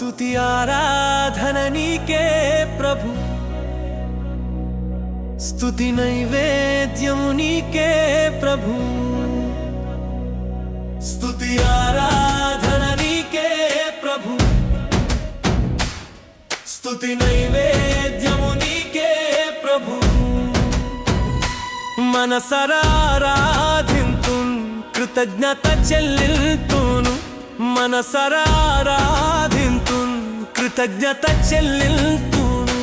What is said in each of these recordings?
స్తుతి ఆరాధన నీకే ప్రభు, స్తుతి నైవేద్యము నీకే ప్రభు, స్తుతి ఆరాధన నీకే ప్రభు, స్తుతి నైవేద్యము నీకే ప్రభు. మనసరారాధింతున్ కృతజ్ఞత చెల్లిల్తును, మనసరారాధింతున్ కృతజ్ఞత చెల్లిల్తును.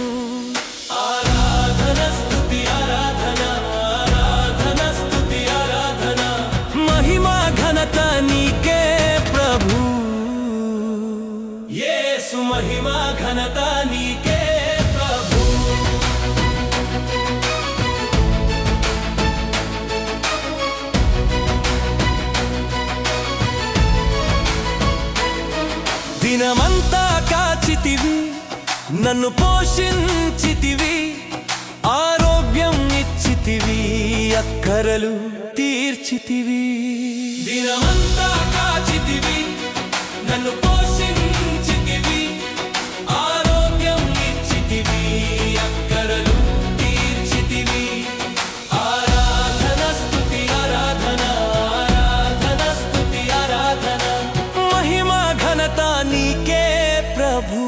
ఆరాధన స్తుతి ఆరాధన, ఆరాధన స్తుతి ఆరాధన, మహిమా ఘనత నీకే ప్రభు. యేసు మహిమా ఘనత నీకే ప్రభు. దినమంతా కాచితివి, నన్ను పోషించితివి, ఆరోగ్యం ఇచ్చితివి, అక్కరలు తీర్చితివి. దినమంతా కాచితివి, నన్ను పోషించితివి, ఆరోగ్యం ఇచ్చితివి, అక్కరలు తీర్చితివి. ఆరాధన స్తుతి ఆరాధన, ఆరాధన స్తుతి ఆరాధన, మహిమా ఘనత నీకే ప్రభు.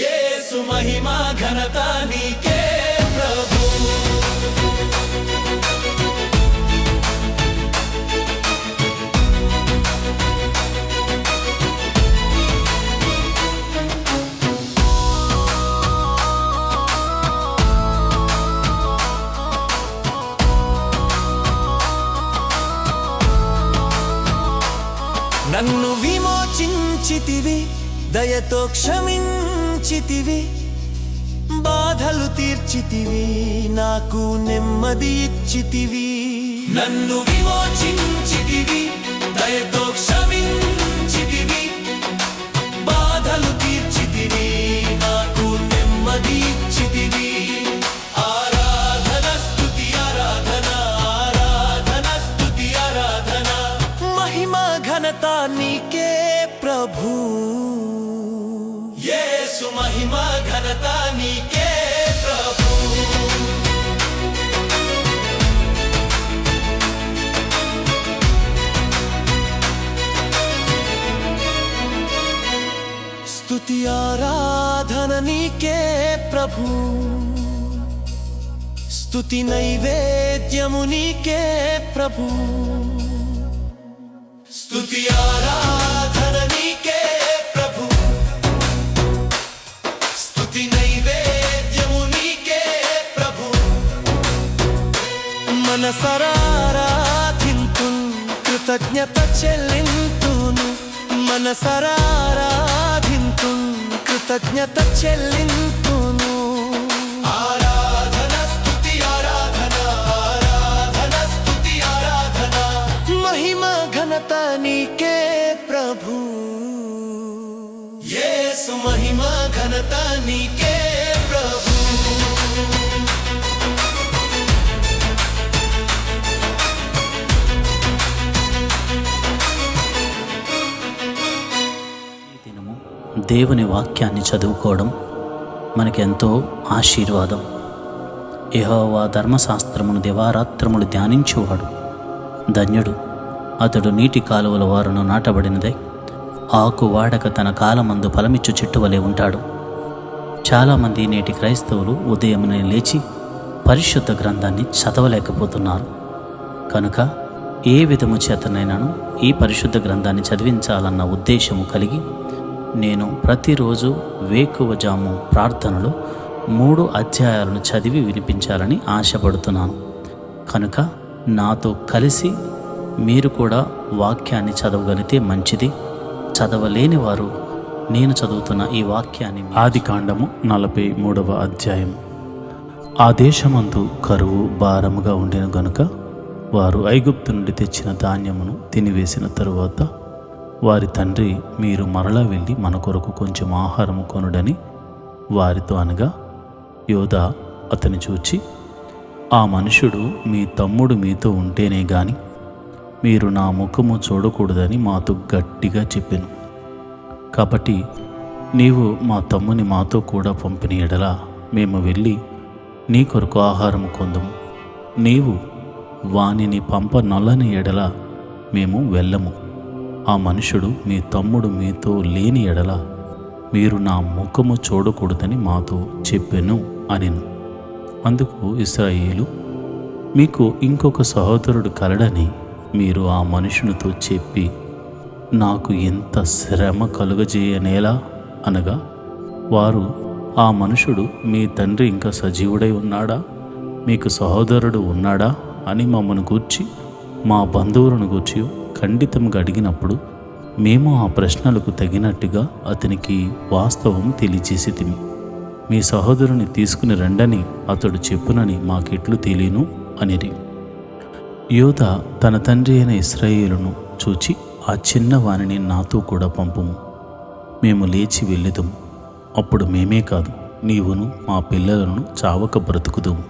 యేసు మహిమా ఘనత నీకే ప్రభు. నన్ను విమోచించితివి, దయతో క్షమించితివి, బాధలు తీర్చితివి, నాకు నెమ్మది ఇచ్చితివి. నన్ను విమోచించితివి, దయతో క్షమించితివి, బాధలు తీర్చితివి, నాకు నెమ్మది ఇచ్చితివి. ఆరాధన స్తుతి ఆరాధన, ఆరాధన స్తుతి ఆరాధన, మహిమా ఘనత నీకే ప్రభు. యేసు మహిమా ఘనత నీకే ప్రభు. స్తుతి ఆరాధన నీకే ప్రభు, స్తుతి నైవేద్యము నీకే ప్రభు, స్తుతి ఆరాధన నీకే ప్రభు, స్తుతి నైవేద్యము నీకే ప్రభు. మనసరారాధింతున్ కృతజ్ఞత చెల్లింతును, మనసరారాధింతున్ కృతజ్ఞత చెల్లింతును. ఆరాధన స్తుతి ఆరాధన, ఆరాధన స్తుతి ఆరాధన, మహిమా ఘనత నీకే ప్రభు. యేసు మహిమా ఘనత నీకే ప్రభు. ఈ దినము దేవుని వాక్యాన్ని చదువుకోవడం మనకెంతో ఆశీర్వాదం. యెహోవా ధర్మశాస్త్రమును దివారాత్రములు ధ్యానించువాడు ధన్యుడు. అతడు నీటి కాలువల వారును నాటబడినదై ఆకు వాడక తన కాలమందు ఫలమిచ్చు చెట్టు వలె ఉంటాడు. చాలామంది నేటి క్రైస్తవులు ఉదయమునే లేచి పరిశుద్ధ గ్రంథాన్ని చదవలేకపోతున్నారు. కనుక ఏ విధము చేతనైనాను ఈ పరిశుద్ధ గ్రంథాన్ని చదివించాలన్న ఉద్దేశము కలిగి నేను ప్రతిరోజు వేకువజాము ప్రార్థనలో 3 అధ్యాయాలను చదివి వినిపించాలని ఆశపడుతున్నాను. కనుక నాతో కలిసి మీరు కూడా వాక్యాన్ని చదవగలిగితే మంచిది. చదవలేని వారు నేను చదువుతున్న ఈ వాక్యాన్ని ఆదికాండము 43వ అధ్యాయం. ఆ దేశమందు కరువు భారముగా ఉండిన గనుక వారు ఐగుప్తు నుండి తెచ్చిన ధాన్యమును తినివేసిన తరువాత వారి తండ్రి, మీరు మరలా వెళ్ళి మన కొరకు కొంచెం ఆహారము కొనుడని వారితో అనగా, యోదా అతని చూచి, ఆ మనుషుడు మీ తమ్ముడు మీతో ఉంటేనే గాని మీరు నా ముఖము చూడకూడదని మాతో గట్టిగా చెప్పెను. కాబట్టి నీవు మా తమ్ముని మాతో కూడా పంపిన ఎడల మేము వెళ్ళి నీ కొరకు ఆహారం కొందుము. నీవు వానిని పంపనొల్లని ఎడల మేము వెళ్ళము. ఆ మనుషుడు మీ తమ్ముడు మీతో లేని ఎడల మీరు నా ముఖము చూడకూడదని మాతో చెప్పెను అనెను. అందుకు ఇశ్రాయేలు, మీకు ఇంకొక సహోదరుడు కలడని మీరు ఆ మనుషునితో చెప్పి నాకు ఎంత శ్రమ కలుగజేయనేలా అనగా, వారు, ఆ మనుషుడు మీ తండ్రి ఇంకా సజీవుడై ఉన్నాడా, మీకు సహోదరుడు ఉన్నాడా అని మమ్మను గూర్చి మా బంధువులను గూర్చి ఖండితంగా అడిగినప్పుడు మేము ఆ ప్రశ్నలకు తగినట్టుగా అతనికి వాస్తవం తెలియజేసితిమి. మీ సహోదరుని తీసుకుని రండని అతడు చెప్పునని మాకెట్లు తెలియను అనిరి. యోధా తన తండ్రి అయిన ఇశ్రాయేలును చూచి, ఆ చిన్నవానిని నాతో కూడా పంపుము, మేము లేచి వెళ్ళుదము. అప్పుడు మేమే కాదు, నీవును మా పిల్లలను చావక బ్రతుకుదుము.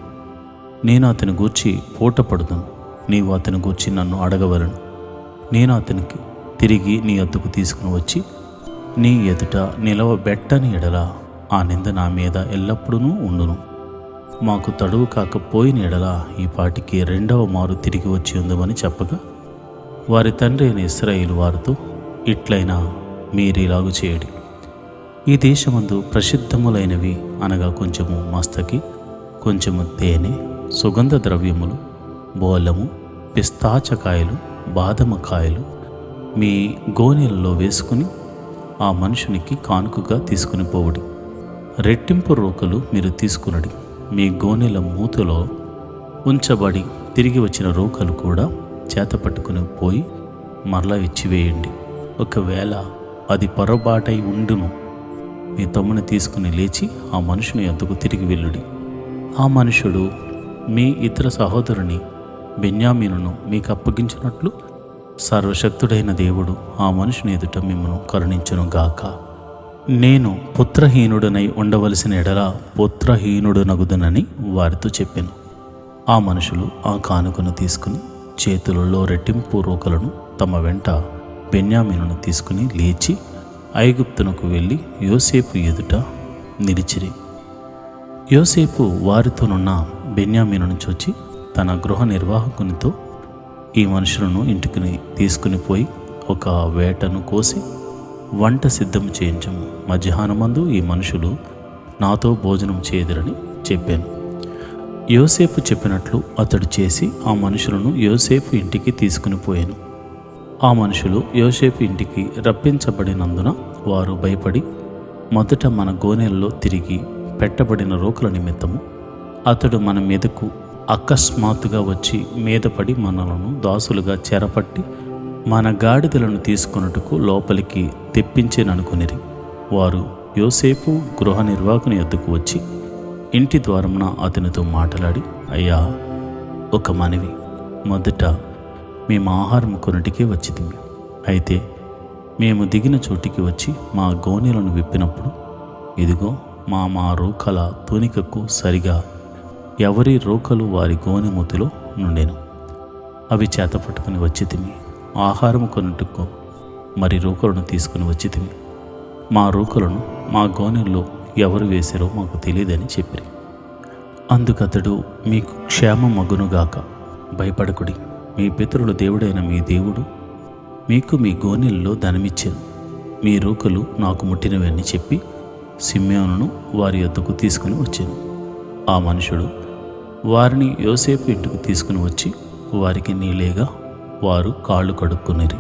నేను అతని గూర్చి పూటపడుదును, నీవు అతని గూర్చి నన్ను అడగవలను. నేను అతనికి తిరిగి నీ వద్దకు తీసుకుని వచ్చి నీ ఎదుట నిలవబెట్టని ఎడల ఆ నింద నా మీద ఎల్లప్పుడూ ఉండును. మాకు తడువు కాకపోయిన ఎడల ఈ పాటికి రెండవ మారు తిరిగి వచ్చి ఉందమని చెప్పగా, వారి తండ్రి అయిన ఇశ్రాయేలు వారితో, ఇట్లయినా మీరిలాగు చేయడి. ఈ దేశమందు ప్రసిద్ధములైనవి అనగా కొంచెము మస్తకి, కొంచెము తేనె, సుగంధ ద్రవ్యములు, బోలము, పిస్తాచకాయలు, బాదమకాయలు మీ గోనెలలో వేసుకుని ఆ మనుషునికి కానుకగా తీసుకుని పోవుడి. రెట్టింపు రోకలు మీరు తీసుకునడి. మీ గోనెల మూతలో ఉంచబడి తిరిగి వచ్చిన రోకలు కూడా చేత పట్టుకుని పోయి మరలా ఇచ్చివేయండి. ఒకవేళ అది పొరపాటై ఉండును, మీ తమ్ముని తీసుకుని లేచి ఆ మనుషుని యొద్దకు తిరిగి వెళ్ళుడి. ఆ మనుషుడు మీ ఇతర సహోదరుని బెన్యామీనును మీకు అప్పగించినట్లు సర్వశక్తుడైన దేవుడు ఆ మనుషుని ఎదుట మిమ్మను కరుణించును గాక. నేను పుత్రహీనుడనై ఉండవలసిన ఎడల పుత్రహీనుడనగుదనని వారితో చెప్పాను. ఆ మనుషులు ఆ కానుకను తీసుకుని చేతులలో రెట్టింపు రోకలను తమ వెంట బెన్యామీనును తీసుకుని లేచి ఐగుప్తునకు వెళ్ళి యోసేపు ఎదుట నిలిచిరి. యోసేపు వారితోనున్న బెన్యామీనును చూచి తన గృహ నిర్వాహకునితో, ఈ మనుషులను ఇంటికి తీసుకుని పోయి ఒక వేటను కోసి వంట సిద్ధం చేయించము. మధ్యాహ్నమందు ఈ మనుషులు నాతో భోజనం చేయదురని చెప్పాను. యోసేపు చెప్పినట్లు అతడు చేసి ఆ మనుషులను యోసేపు ఇంటికి తీసుకుని పోయాను. ఆ మనుషులు యోసేపు ఇంటికి రప్పించబడినందున వారు భయపడి మొదట మన గోనెల్లో తిరిగి పెట్టబడిన రోకుల నిమిత్తము అతడు మన మీదకు అకస్మాత్తుగా వచ్చి మీదపడి మనలను దాసులుగా చెరపట్టి మన గాడిదలను తీసుకొనుటకు లోపలికి తెప్పించేననుకునిరి. వారు యోసేపు గృహ నిర్వాహకుని యొద్దకు వచ్చి ఇంటి ద్వారమున అతనితో మాట్లాడి, అయ్యా, ఒక మనవి, మొదట మేము ఆహారం కొనుటికే వచ్చింది. అయితే మేము దిగిన చోటికి వచ్చి మా గోనెలను విప్పినప్పుడు ఇదిగో మా రోకల తూనికకు సరిగా ఎవరి రోకలు వారి గోనె మూతిలో నుండెను. అవి చేత పట్టుకుని వచ్చితిమి. ఆహారము కొనుటకు మరి రోకలను తీసుకుని వచ్చితిమి. మా రోకలను మా గోనెల్లో ఎవరు వేశారో మాకు తెలియదని చెప్పిరి. అందుకతడు, మీకు క్షేమమగునుగాక, భయపడకుడి. మీ పితరుల దేవుడైన మీ దేవుడు మీకు మీ గోనెల్లో ధనమిచ్చాను. మీ రోకలు నాకు ముట్టినవని చెప్పి సిమ్యోనును వారి యొద్దకు తీసుకుని వచ్చాను. ఆ మనుషుడు వారిని యోసేపు ఇంటికి తీసుకుని వచ్చి వారికి నీళ్ళేగా వారు కాళ్ళు కడుక్కునిరి.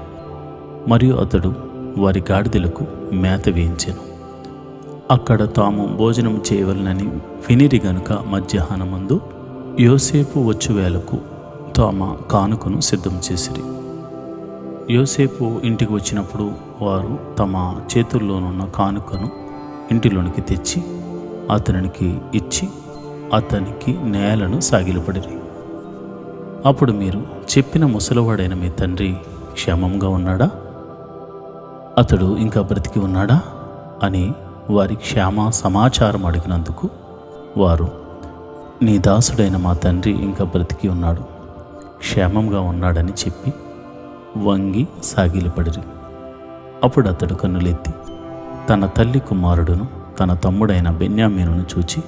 మరియు అతడు వారి గాడిదలకు మేత వేయించాను. అక్కడ తాము భోజనం చేయవలనని వినిరి గనుక మధ్యాహ్నమందు యోసేపు వచ్చు వేళకు తమ కానుకను సిద్ధం చేసిరి. యోసేపు ఇంటికి వచ్చినప్పుడు వారు తమ చేతుల్లోనున్న కానుకను ఇంటిలోనికి తెచ్చి అతనికి ఇచ్చి అతనికి నేలను సాగిలపడిరి. అప్పుడు మీరు, చెప్పిన ముసలివాడైన మీ తండ్రి క్షేమంగా ఉన్నాడా, అతడు ఇంకా బ్రతికి ఉన్నాడా అని వారి క్షేమ సమాచారం అడిగినందుకు వారు, నీ దాసుడైన మా తండ్రి ఇంకా బ్రతికి ఉన్నాడు, క్షేమంగా ఉన్నాడని చెప్పి వంగి సాగిలపడిరి. అప్పుడు అతడు కన్నులెత్తి తన తల్లి కుమారుడును తన తమ్ముడైన బెన్యామీనును చూచి,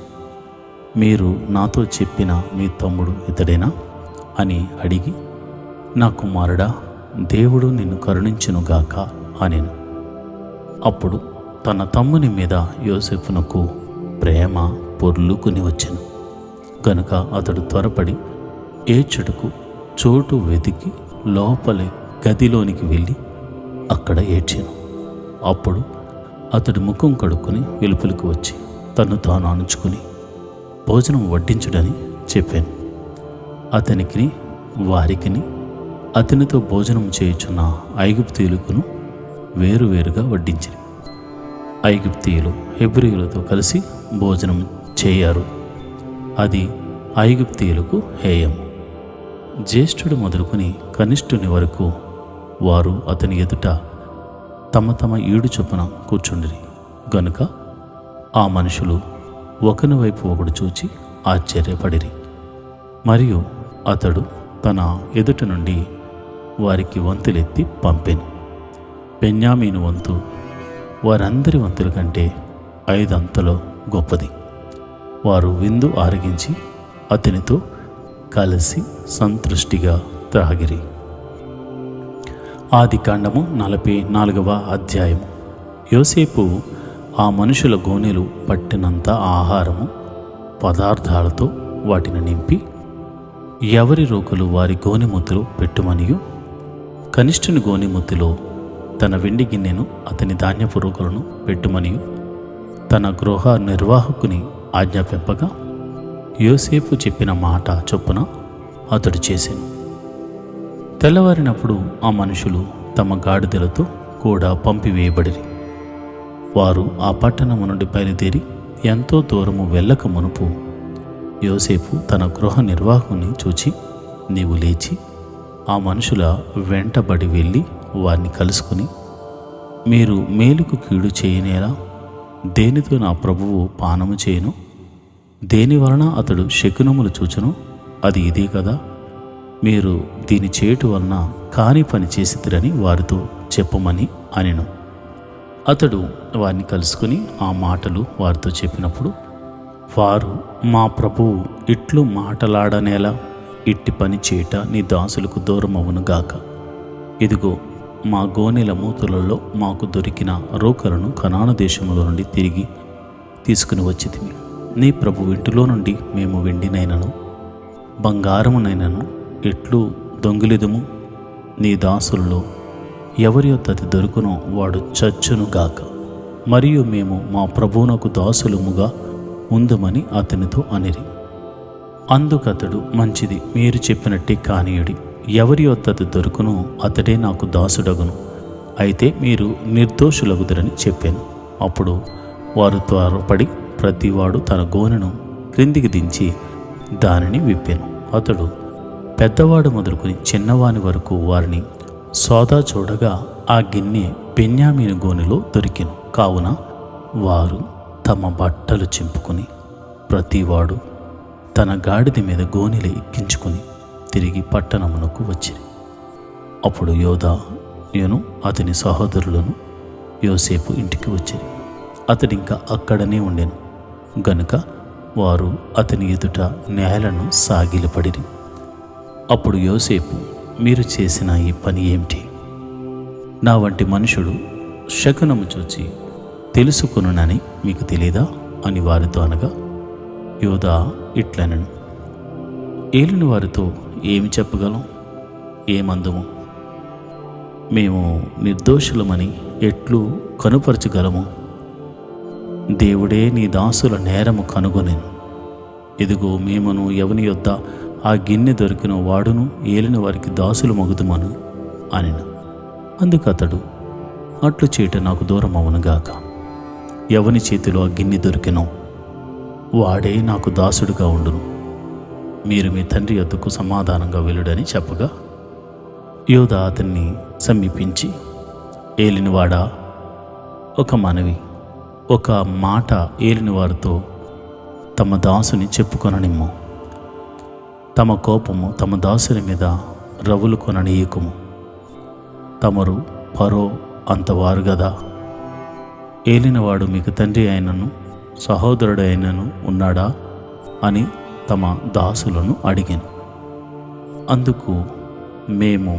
మీరు నాతో చెప్పిన మీ తమ్ముడు ఇతడేనా అని అడిగి, నా కుమారుడా, దేవుడు నిన్ను కరుణించునుగాక అనెను. అప్పుడు తన తమ్ముని మీద యోసేపునకు ప్రేమ పొర్లుకుని వచ్చెను గనుక అతడు త్వరపడి ఏడ్చుటకు చోటు వెతికి లోపలి గదిలోనికి వెళ్ళి అక్కడ ఏడ్చెను. అప్పుడు అతడు ముఖం కడుక్కొని వెలుపలికి వచ్చి తను తాను అణుచుకుని భోజనం వడ్డించుడని చెప్పాను. అతనికి వారికిని అతనితో భోజనం చేయుచున్న ఐగుప్తీయులకును వేరువేరుగా వడ్డించిరి. ఐగుప్తీయులు హెబ్రీయులతో కలిసి భోజనం చేయరు, అది ఐగుప్తీయులకు హేయము. జ్యేష్ఠుడు మొదలుకొని కనిష్ఠుని వరకు వారు అతని ఎదుట తమ తమ ఈడు చొప్పున కూర్చుండిరి గనుక ఆ మనుషులు ఒకని వైపు ఒకడు చూచి ఆశ్చర్యపడిరి. మరియు అతడు తన ఎదుట నుండి వారికి వంతులెత్తి పంపెను. బెన్యామీను వంతు వారందరి వంతుల కంటే 5 అంతలో గొప్పది. వారు విందు ఆరగించి అతనితో కలిసి సంతృష్టిగా త్రాగిరి. ఆదికాండము 44వ అధ్యాయము. యోసేపు ఆ మనుషుల గోనెలు పట్టినంత ఆహారము పదార్థాలతో వాటిని నింపి ఎవరి రోకలు వారి గోనెముద్దులో పెట్టుమనియు, కనిష్ఠుని గోనెముద్దులో తన వెండి గిన్నెను అతని ధాన్యపు రోకలను పెట్టుమనియు తన గృహ నిర్వాహకుని ఆజ్ఞాపింపగా, యోసేపు చెప్పిన మాట చొప్పున అతడు చేసెను. తెల్లవారినప్పుడు ఆ మనుషులు తమ గాడిదలతో కూడా పంపివేయబడిరి. వారు ఆ పట్టణము నుండి బయలుదేరి ఎంతో దూరము వెళ్ళక మునుపు యోసేపు తన గృహ నిర్వాహకుని చూచి, నీవు లేచి ఆ మనుషుల వెంటబడి వెళ్ళి వారిని కలుసుకుని, మీరు మేలుకు కీడు చేయనేలా? దేనితో నా ప్రభువు పానము చేయను? దేని వలన అతడు శకునములు చూచును? అది ఇదే కదా. మీరు దీని చేటు వలన కాని పని చేసిద్రని వారితో చెప్పమని అనెను. అతడు వారిని కలుసుకుని ఆ మాటలు వారితో చెప్పినప్పుడు వారు, మా ప్రభువు ఇట్లు మాటలాడనేలా? ఇట్టి పని చేయట నీ దాసులకు దూరమవునుగాక. ఇదిగో, మా గోనెల మూతులలో మాకు దొరికిన రోకలను కనాను దేశములో నుండి తిరిగి తీసుకుని వచ్చితిమి. నీ ప్రభు ఇంటిలో నుండి మేము వెండినైనను బంగారమునైనను ఎట్లు దొంగిలిదుము? నీ దాసులలో ఎవరి యొద్ద అది దొరుకునో వాడు చచ్చునుగాక. మరియు మేము మా ప్రభువునకు దాసులముగా ఉందుమని అతనితో అనిరి. అందుకతడు, మంచిది, మీరు చెప్పినట్టే కానీయుడి. ఎవరి యొద్ద అది దొరుకునో అతడే నాకు దాసుడగును. అయితే మీరు నిర్దోషులగుదరని చెప్పాను. అప్పుడు వారు త్వరపడి ప్రతివాడు తన గోనెను క్రిందికి దించి దానిని విప్పాను. అతడు పెద్దవాడు మొదలుకొని చిన్నవాని వరకు వారిని సోదా చూడగా ఆ గిన్నె బెన్యామీను గోనెలో దొరికెను. కావున వారు తమ బట్టలు చింపుకొని ప్రతివాడు తన గాడిద మీద గోనెలు ఎక్కించుకొని తిరిగి పట్టణమునకు వచ్చిరి. అప్పుడు యోదాను అతని సహోదరులను యోసేపు ఇంటికి వచ్చిరి. అతడింకా అక్కడనే ఉండెను గనుక వారు అతని ఎదుట నేలను సాగిలపడిరి. అప్పుడు యోసేపు, మీరు చేసిన ఈ పని ఏమిటి? నా వంటి మనుషుడు శకునము చూచి తెలుసుకొనునని మీకు తెలీదా అని వారితో అనగా, యోదా ఇట్లనెను, ఏలిన వారితో ఏమి చెప్పగలం? ఏమందుము? మేము నిర్దోషులమని ఎట్లు కనుపరచగలము? దేవుడే నీ దాసుల నేరము కనుగొనెను. ఇదిగో, మేమును ఎవని యొద్ద ఆ గిన్నె దొరికిన వాడును ఏలిన వారికి దాసులు మగుదుమను అనెను. అందుకు అతడు, అట్లు చేయట నాకు దూరం అవునుగాక. ఎవని చేతిలో ఆ గిన్నె దొరికినో వాడే నాకు దాసుడుగా ఉండును. మీరు మీ తండ్రి యొద్దకు సమాధానంగా వెళ్ళుడని చెప్పగా, యోదా అతన్ని సమీపించి, ఏలినవాడా, ఒక మనవి, ఒక మాట ఏలిన వారితో తమ దాసుని చెప్పుకొననిమ్ము. తమ కోపము తమ దాసుని మీద రవులు కొననీయకుము. తమరు పరో అంతవారు గదా. ఏలినవాడు మీకు తండ్రి అయినను సహోదరుడైనను ఉన్నాడా అని తమ దాసులను అడిగాను. అందుకు మేము,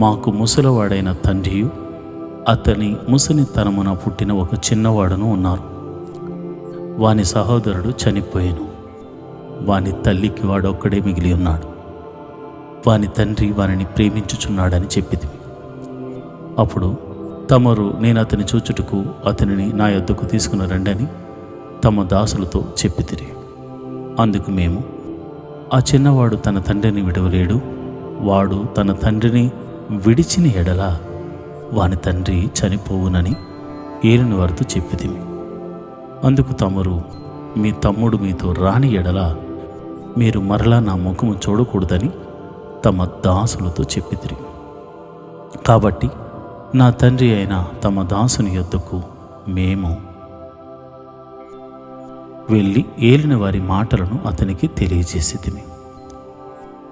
మాకు ముసలివాడైన తండ్రియు అతని ముసలితనమున పుట్టిన ఒక చిన్నవాడును ఉన్నారు. వాని సహోదరుడు చనిపోయాను. వాని తల్లికి వాడొక్కడే మిగిలి ఉన్నాడు. వాని తండ్రి వానిని ప్రేమించుచున్నాడని చెప్పితివి. అప్పుడు తమరు నేను అతని చూచుటకు అతనిని నా యొద్దకు తీసుకుని రండని తమ దాసులతో చెప్పితిరి. అందుకు మేము, ఆ చిన్నవాడు తన తండ్రిని విడవలేడు. వాడు తన తండ్రిని విడిచిన ఎడల వాని తండ్రి చనిపోవునని ఏలిన వారితో చెప్పితిమి. అందుకు తమరు, మీ తమ్ముడు మీతో రాని ఎడల మీరు మరలా నా ముఖము చూడకూడదని తమ దాసులతో చెప్పితిరి. కాబట్టి నా తండ్రి అయిన తమ దాసుని యొద్దకు మేము వెళ్ళి ఏలిన వారి మాటలను అతనికి తెలియజేసితిమి.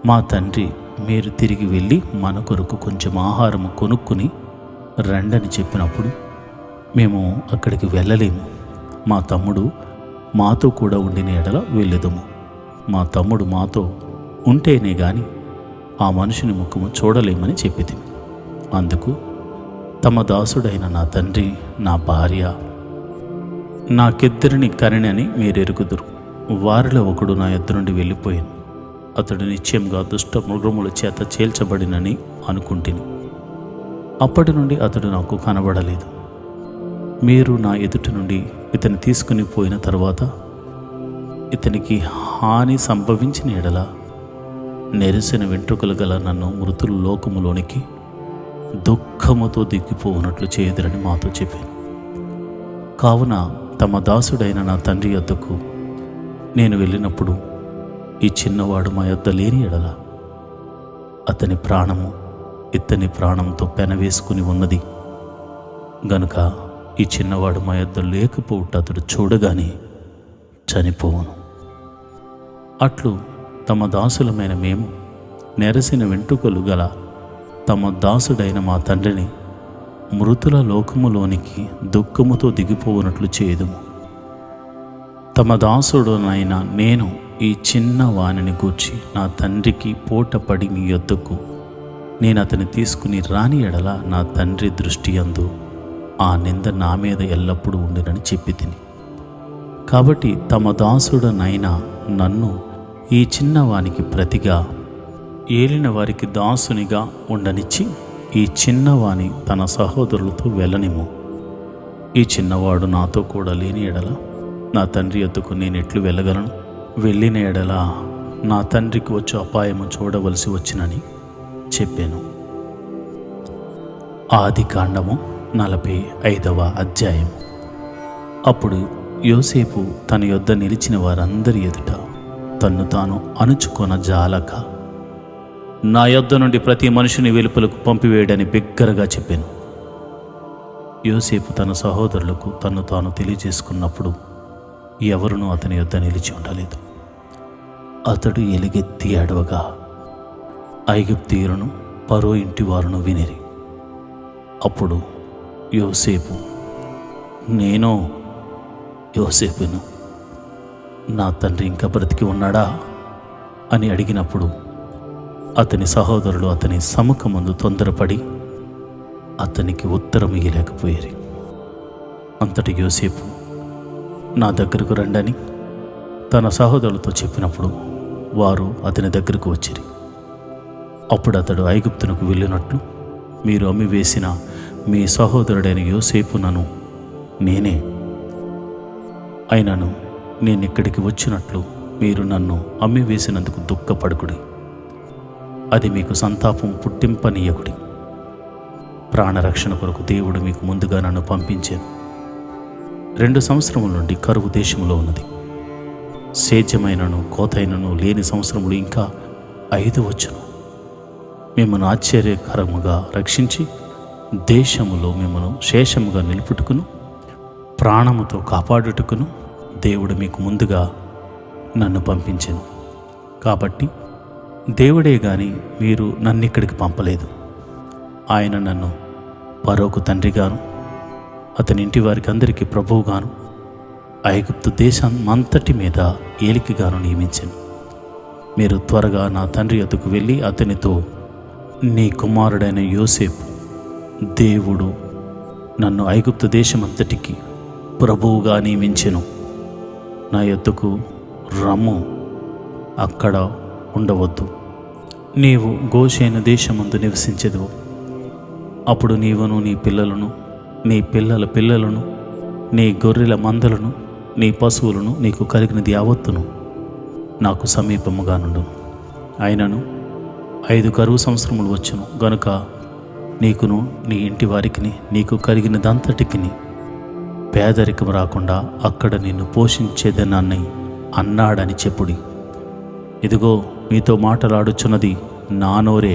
మా తండ్రి, మీరు తిరిగి వెళ్ళి మన కొరకు కొంచెం ఆహారము కొనుక్కుని రండని చెప్పినప్పుడు మేము అక్కడికి వెళ్ళలేము. మా తమ్ముడు మాతో కూడా ఉండిన ఎడల వెళ్ళెదము. మా తమ్ముడు మాతో ఉంటేనే గాని ఆ మనుషుని ముఖము చూడలేమని చెప్పితిమి. అందుకు తమ దాసుడైన నా తండ్రి, నా భార్య నాకిద్దరిని కనినని మీరెరుగుదురు. వారిలో ఒకడు నా యొద్ద నుండి వెళ్ళిపోయాను. అతడు నిశ్చయంగా దుష్ట మృగముల చేత చేల్చబడినని అనుకుంటుని. అప్పటి నుండి అతడు నాకు కనబడలేదు. మీరు నా ఎదుటి నుండి ఇతని తీసుకుని పోయిన తర్వాత ఇతనికి హాని సంభవించిన ఎడల నెరిసిన వెంట్రుకలు గల నన్ను మృతుల లోకములోనికి దుఃఖముతో దిగిపోవునట్లు చేయదురని మాతో చెప్పాను. కావున తమ దాసుడైన నా తండ్రి యొద్దకు నేను వెళ్ళినప్పుడు ఈ చిన్నవాడు మా యొద్ద లేని ఎడల అతని ప్రాణము ఇతని ప్రాణంతో పెనవేసుకుని ఉన్నది గనుక ఈ చిన్నవాడు మా యొద్ద లేకపోవుట అతడు చూడగానే చనిపోవును. అట్లు తమ దాసులమైన మేము నెరసిన వెంట్రుకలు గల తమ దాసుడైన మా తండ్రిని మృతుల లోకములోనికి దుఃఖముతో దిగిపోవునట్లు చేయుదుము. తమ దాసుడునైన నేను ఈ చిన్న వానిని గూర్చి నా తండ్రికి పోటపడి మీ యొద్దకు నేను అతని తీసుకుని రాని ఎడల నా తండ్రి దృష్టి యందు ఆ నింద నా మీద ఎల్లప్పుడూ ఉండినని చెప్పి తిని. కాబట్టి తమ దాసుడనైనా నన్ను ఈ చిన్నవానికి ప్రతిగా ఏలిన వారికి దాసునిగా ఉండనిచ్చి ఈ చిన్నవాని తన సహోదరులతో వెళ్ళనిమ్ము. ఈ చిన్నవాడు నాతో కూడా లేని ఎడల నా తండ్రి యొద్దకు నేను ఎట్లు వెళ్ళగలను? వెళ్ళిన ఎడల నా తండ్రికి వచ్చే అపాయము చూడవలసి వచ్చినని చెప్పాను. ఆదికాండము 45వ అధ్యాయం. అప్పుడు యోసేపు తన యొద్ద నిలిచిన వారందరి ఎదుట తన్ను తాను అణుచుకొన జాలక, నా యొద్ద నుండి ప్రతి మనిషిని వెలుపలకు పంపివేయడని బిగ్గరగా చెప్పాను. యోసేపు తన సహోదరులకు తన్ను తాను తెలియజేసుకున్నప్పుడు ఎవరునూ అతని యొద్ద నిలిచి ఉండలేదు. అతడు ఎలుగెత్తి ఏడవగా ఐగుప్తీయులను ఫరో ఇంటి వారును వినిరి. అప్పుడు యోసేపు, నేనో యోసేపును, నా తండ్రి ఇంకా బ్రతికి ఉన్నాడా అని అడిగినప్పుడు అతని సహోదరులు అతని సముఖమందు తొందరపడి అతనికి ఉత్తరం ఇయ్యలేకపోయారు. అంతటి యోసేపు నా దగ్గరకు రండని తన సహోదరులతో చెప్పినప్పుడు వారు అతని దగ్గరకు వచ్చిరి. అప్పుడు అతడు ఐగుప్తునకు వెళ్ళినట్లు మీరు అమ్మివేసిన మీ సహోదరుడైన యోసేపునను నేనే. అయినను నేనిక్కడికి వచ్చినట్లు మీరు నన్ను అమ్మివేసినందుకు దుఃఖపడుకుడి. అది మీకు సంతాపం పుట్టింపనీయకుడి. ప్రాణరక్షణ కొరకు దేవుడు మీకు ముందుగా నన్ను పంపించాను. 2 సంవత్సరముల నుండి కరువు దేశంలో ఉన్నది. సేద్యమైనను కోతైనను లేని సంవత్సరములు ఇంకా 5 వచ్చును. మిమ్మను ఆశ్చర్యకరముగా రక్షించి దేశములో మిమ్మను శేషముగా నిలుపుటకును ప్రాణముతో కాపాడుటకును దేవుడు మీకు ముందుగా నన్ను పంపించెను. కాబట్టి దేవుడే గాని మీరు నన్నిక్కడికి పంపలేదు. ఆయన నన్ను ఫరోకు తండ్రిగాను అతని ఇంటి వారికి అందరికీ ప్రభువుగాను ఐగుప్తు దేశం అంతటి మీద ఏలికగాను నియమించాను. మీరు త్వరగా నా తండ్రి యొద్దకు వెళ్ళి అతనితో, నీ కుమారుడైన యోసేపు దేవుడు నన్ను ఐగుప్తు దేశమంతటికి ప్రభువుగా నియమించెను, నా యొద్దకు రమ్ము, అక్కడ ఉండవద్దు. నీవు గోషేను దేశమందు నివసించెదవు. అప్పుడు నీవును నీ పిల్లలను, నీ పిల్లల పిల్లలను, నీ గొర్రెల మందలను, నీ పశువులను, నీకు కలిగినది యావత్తును నాకు సమీపముగా నుండును. అయినను 5 కరువు సంవత్సరములు వచ్చును గనుక నీకును నీ ఇంటి వారికిని నీకు కలిగినదంతటికిని పేదరికం రాకుండా అక్కడ నిన్ను పోషించేదనని అన్నాడని చెప్పుడి. ఇదిగో మీతో మాటలాడుచున్నది నా నోరే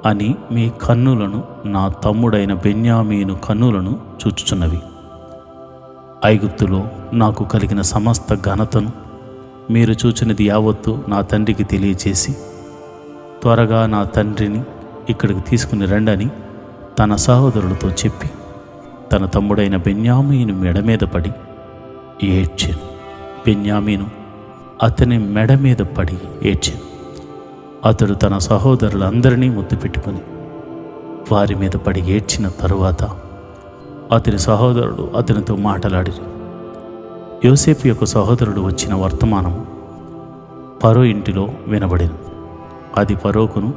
అని మీ కన్నులను నా తమ్ముడైన బెన్యామీను కన్నులను చూచుచున్నవి. ఐగుప్తులో నాకు కలిగిన సమస్త ఘనతను మీరు చూచినది యావత్తు నా తండ్రికి తెలియచేసి, త్వరగా నా తండ్రిని ఇక్కడికి తీసుకుని రండని తన సహోదరులతో చెప్పి తన తమ్ముడైన బెన్యామీను మెడ మీద పడి ఏడ్చాను. బెన్యామీను అతని మెడ మీద పడి ఏడ్చాను. అతడు తన సహోదరులందరినీ ముద్దు పెట్టుకొని వారి మీద పడి ఏడ్చిన తరువాత అతని సహోదరుడు అతనితో మాటలాడిరి. యోసేపు యొక్క సహోదరుడు వచ్చిన వర్తమానము ఫరో ఇంటిలో వినబడెను. అది ఫరోకును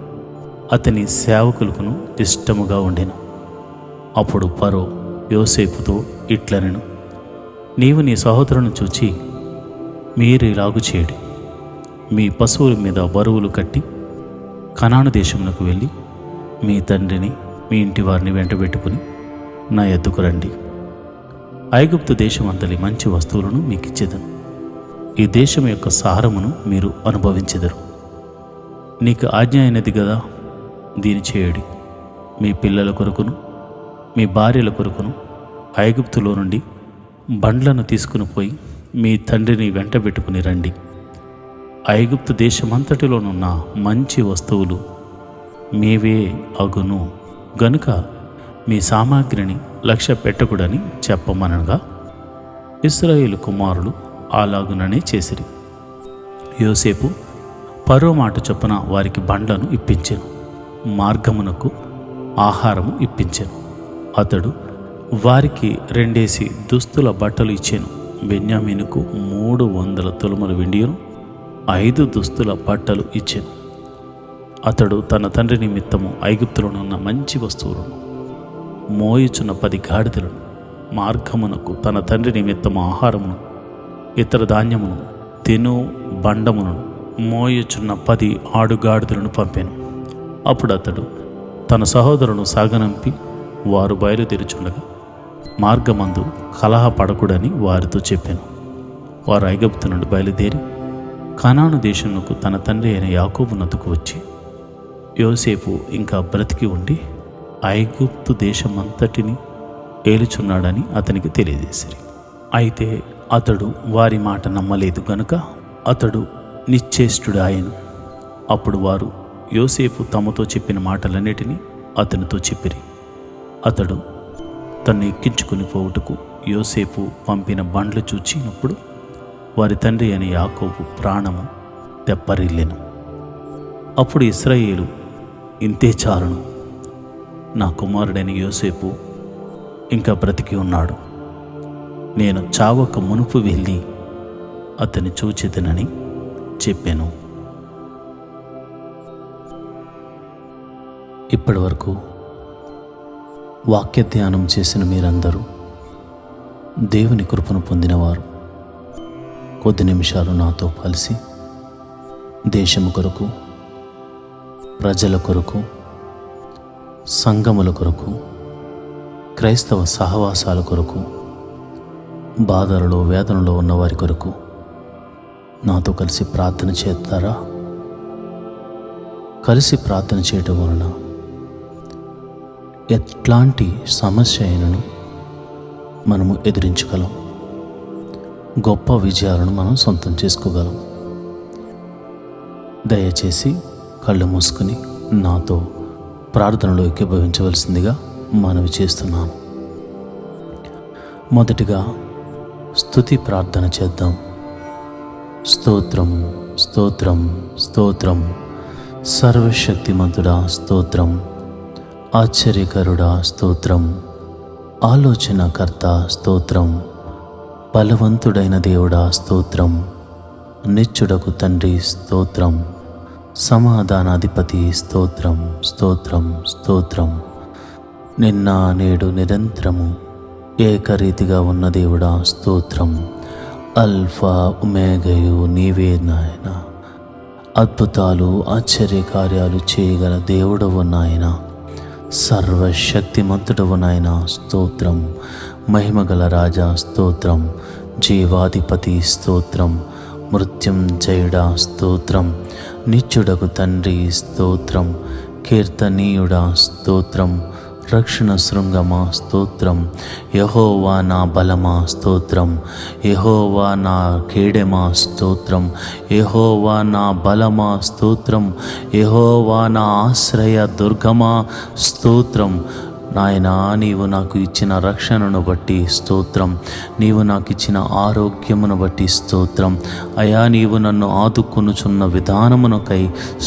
అతని సేవకులకును ఇష్టముగా ఉండెను. అప్పుడు ఫరో యోసేపుతో ఇట్లనెను, నీవు నీ సహోదరుని చూచి మీరు ఇలాగు చేయడి, మీ పశువుల మీద బరువులు కట్టి కనాను దేశమునకు వెళ్ళి మీ తండ్రిని మీ ఇంటి వారిని వెంటబెట్టుకుని నా ఎద్దుకు రండి. ఐగుప్తు దేశమంతలి మంచి వస్తువులను మీకు ఇచ్చేదను. ఈ దేశం యొక్క సారమును మీరు అనుభవించెదరు. నీకు ఆజ్ఞ అయినది కదా, దీని చేయడి. మీ పిల్లల కొరకును మీ భార్యల కొరకును ఐగుప్తులో నుండి బండ్లను తీసుకుని పోయి మీ తండ్రిని వెంటబెట్టుకుని రండి. ఐగుప్తు దేశమంతటిలోనున్న మంచి వస్తువులు మీవే అగును గనుక మీ సామాగ్రిని లక్ష్య పెట్టకూడని చెప్పమనగా ఇశ్రాయేలు కుమారులు అలాగుననే చేసిరి. యోసేపు ఫరో మాట చొప్పున వారికి బండ్లను ఇప్పించెను, మార్గమునకు ఆహారము ఇప్పించెను. అతడు వారికి 2 దుస్తుల బట్టలు ఇచ్చెను. బెన్యామీనుకు 300 తులముల వెండియును 5 దుస్తుల బట్టలు ఇచ్చెను. అతడు తన తండ్రి నిమిత్తము ఐగుప్తులోనున్న మంచి వస్తువులను మోయుచున్న 10 గాడిదలను, మార్గమునకు తన తండ్రి నిమిత్తము ఆహారమును, ఇతర ధాన్యమును, తిను బండమును మోయుచున్న 10 ఆడుగాడిదలను పంపాను. అప్పుడు అతడు తన సహోదరును సాగనంపి వారు బయలుదేరుచుండగా మార్గమందు కలహపడకూడని వారితో చెప్పాను. వారు ఐగుప్తు నుండి బయలుదేరి కనాను దేశమునకు తన తండ్రి అయిన యాకోబు నద్దకు వచ్చి, యోసేపు ఇంకా బ్రతికి ఉండి ఐగుప్తు దేశమంతటిని ఏలుచున్నాడని అతనికి తెలియజేసిరి. అయితే అతడు వారి మాట నమ్మలేదు గనుక అతడు నిశ్చేష్టుడాయెను. అప్పుడు వారు యోసేపు తమతో చెప్పిన మాటలన్నిటినీ అతనితో చెప్పిరి. అతడు తన్ను ఎక్కించుకుని పోవుటకు యోసేపు పంపిన బండ్లు చూచినప్పుడు వారి తండ్రి అయిన యాకోబు ప్రాణము తెప్పరిల్లెను. అప్పుడు ఇశ్రాయేలు, ఇంతే చాలును, నా కుమారుడైన యోసేపు ఇంకా బ్రతికి ఉన్నాడు, నేను చావక మునుపు వెళ్ళి అతన్ని చూచెదనని చెప్పాను. ఇప్పటి వరకు వాక్య ధ్యానం చేసిన మీరందరూ దేవుని కృపను పొందినవారు. కొద్ది నిమిషాలు నాతో కలిసి దేశము కొరకు, ప్రజల కొరకు, సంఘముల కొరకు, క్రైస్తవ సహవాసాల కొరకు, బాధలలో వేదనలో ఉన్నవారి కొరకు నాతో కలిసి ప్రార్థన చేస్తారా? కలిసి ప్రార్థన చేయటం వలన ఎట్లాంటి సమస్య అయినను మనము ఎదిరించగలం, గొప్ప విజయాలను మనం సొంతం చేసుకోగలం. దయచేసి కళ్ళు మూసుకుని నాతో ప్రార్థనలో ఏకీభవించవలసిందిగా మనవి చేస్తున్నాను. మొదటిగా స్తుతి ప్రార్థన చేద్దాం. స్తోత్రం స్తోత్రం స్తోత్రం, సర్వశక్తిమంతుడా స్తోత్రం, ఆశ్చర్యకరుడా స్తోత్రం, ఆలోచనకర్త స్తోత్రం, బలవంతుడైన దేవుడా స్తోత్రం, నిత్యుడకు తండ్రి స్తోత్రం, సమాధానాధిపతి స్తోత్రం స్తోత్రం స్తోత్రం, నిన్న నేడు నిరంతరము ఏకరీతిగా ఉన్న దేవుడా స్తోత్రం, అల్ఫా ఒమేగయు నీవే నాయన, అద్భుతాలు ఆశ్చర్యకార్యాలు చేయగల దేవుడవు నాయన, సర్వశక్తిమంతుడవు నాయన స్తోత్రం, మహిమగల రాజా స్తోత్రం, జీవాధిపతి స్తోత్రం, మృత్యుంజయుడా స్తోత్రం, నిత్యుడకు తండ్రి స్తోత్రం, కీర్తనీయుడా స్తోత్రం, రక్షణ శృంగమా స్తోత్రం, యెహోవా నా బలమా స్తోత్రం, యెహోవా నా కేడెమా స్తోత్రం, యెహోవా నా బలమా స్తోత్రం, యెహోవా నా ఆశ్రయ దుర్గమా స్తోత్రం. నాయనా, నీవు నాకు ఇచ్చిన రక్షణను బట్టి స్తోత్రం, నీవు నాకు ఇచ్చిన ఆరోగ్యమును బట్టి స్తోత్రం, అయా నీవు నన్ను ఆదుకొనుచున్న విధానమునకై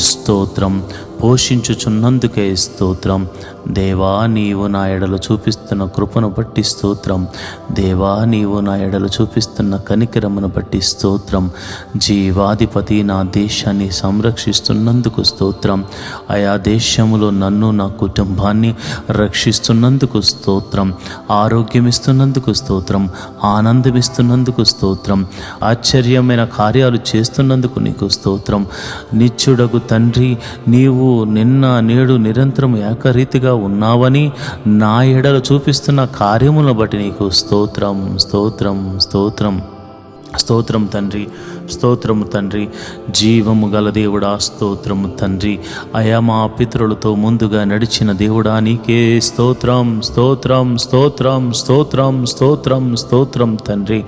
స్తోత్రం, పోషించుచున్నందుకే స్తోత్రం. దేవా, నీవు నా ఎడలు చూపిస్తున్న కృపను బట్టి స్తోత్రం, దేవా నీవు నా ఎడలు చూపిస్తున్న కనికరమును బట్టి స్తోత్రం, జీవాధిపతి నా దేశాన్ని సంరక్షిస్తున్నందుకు స్తోత్రం, ఆయా దేశములో నన్ను నా కుటుంబాన్ని రక్షిస్తున్నందుకు స్తోత్రం, ఆరోగ్యమిస్తున్నందుకు స్తోత్రం, ఆనందమిస్తున్నందుకు స్తోత్రం, ఆశ్చర్యమైన కార్యాలు చేస్తున్నందుకు నీకు స్తోత్రం. నిత్యుడగు తండ్రి, నీవు నిన్న నేడు నిరంతరం ఏకరీతిగా ఉన్నావని నా ఎడలు చూపిస్తున్న కార్యములను బట్టి నీకు స్తోత్రం స్తోత్రం స్తోత్రం స్తోత్రం తండ్రి, స్తోత్రము తండ్రి, జీవము గల దేవుడా స్తోత్రము తండ్రి, అయా మా పితరులతో ముందుగా నడిచిన దేవుడా నీకే స్తోత్రం స్తోత్రం స్తోత్రం స్తోత్రం స్తోత్రం స్తోత్రం తండ్రి.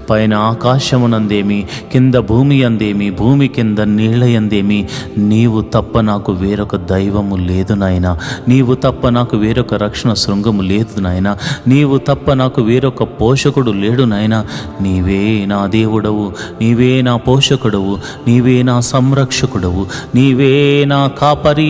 పైన ఆకాశమునందేమి, కింద భూమి అందేమి, భూమి కింద నీళ్ళయందేమి, నీవు తప్ప నాకు వేరొక దైవము లేదు నాయన, నీవు తప్ప నాకు వేరొక రక్షణ శృంగము లేదు నాయన, నీవు తప్ప నాకు వేరొక పోషకుడు లేడు నాయన. నీవే నా దేవుడవు, నీవే నా పోషకుడవు, నీవే నా సంరక్షకుడవు, నీవే నా కాపరి.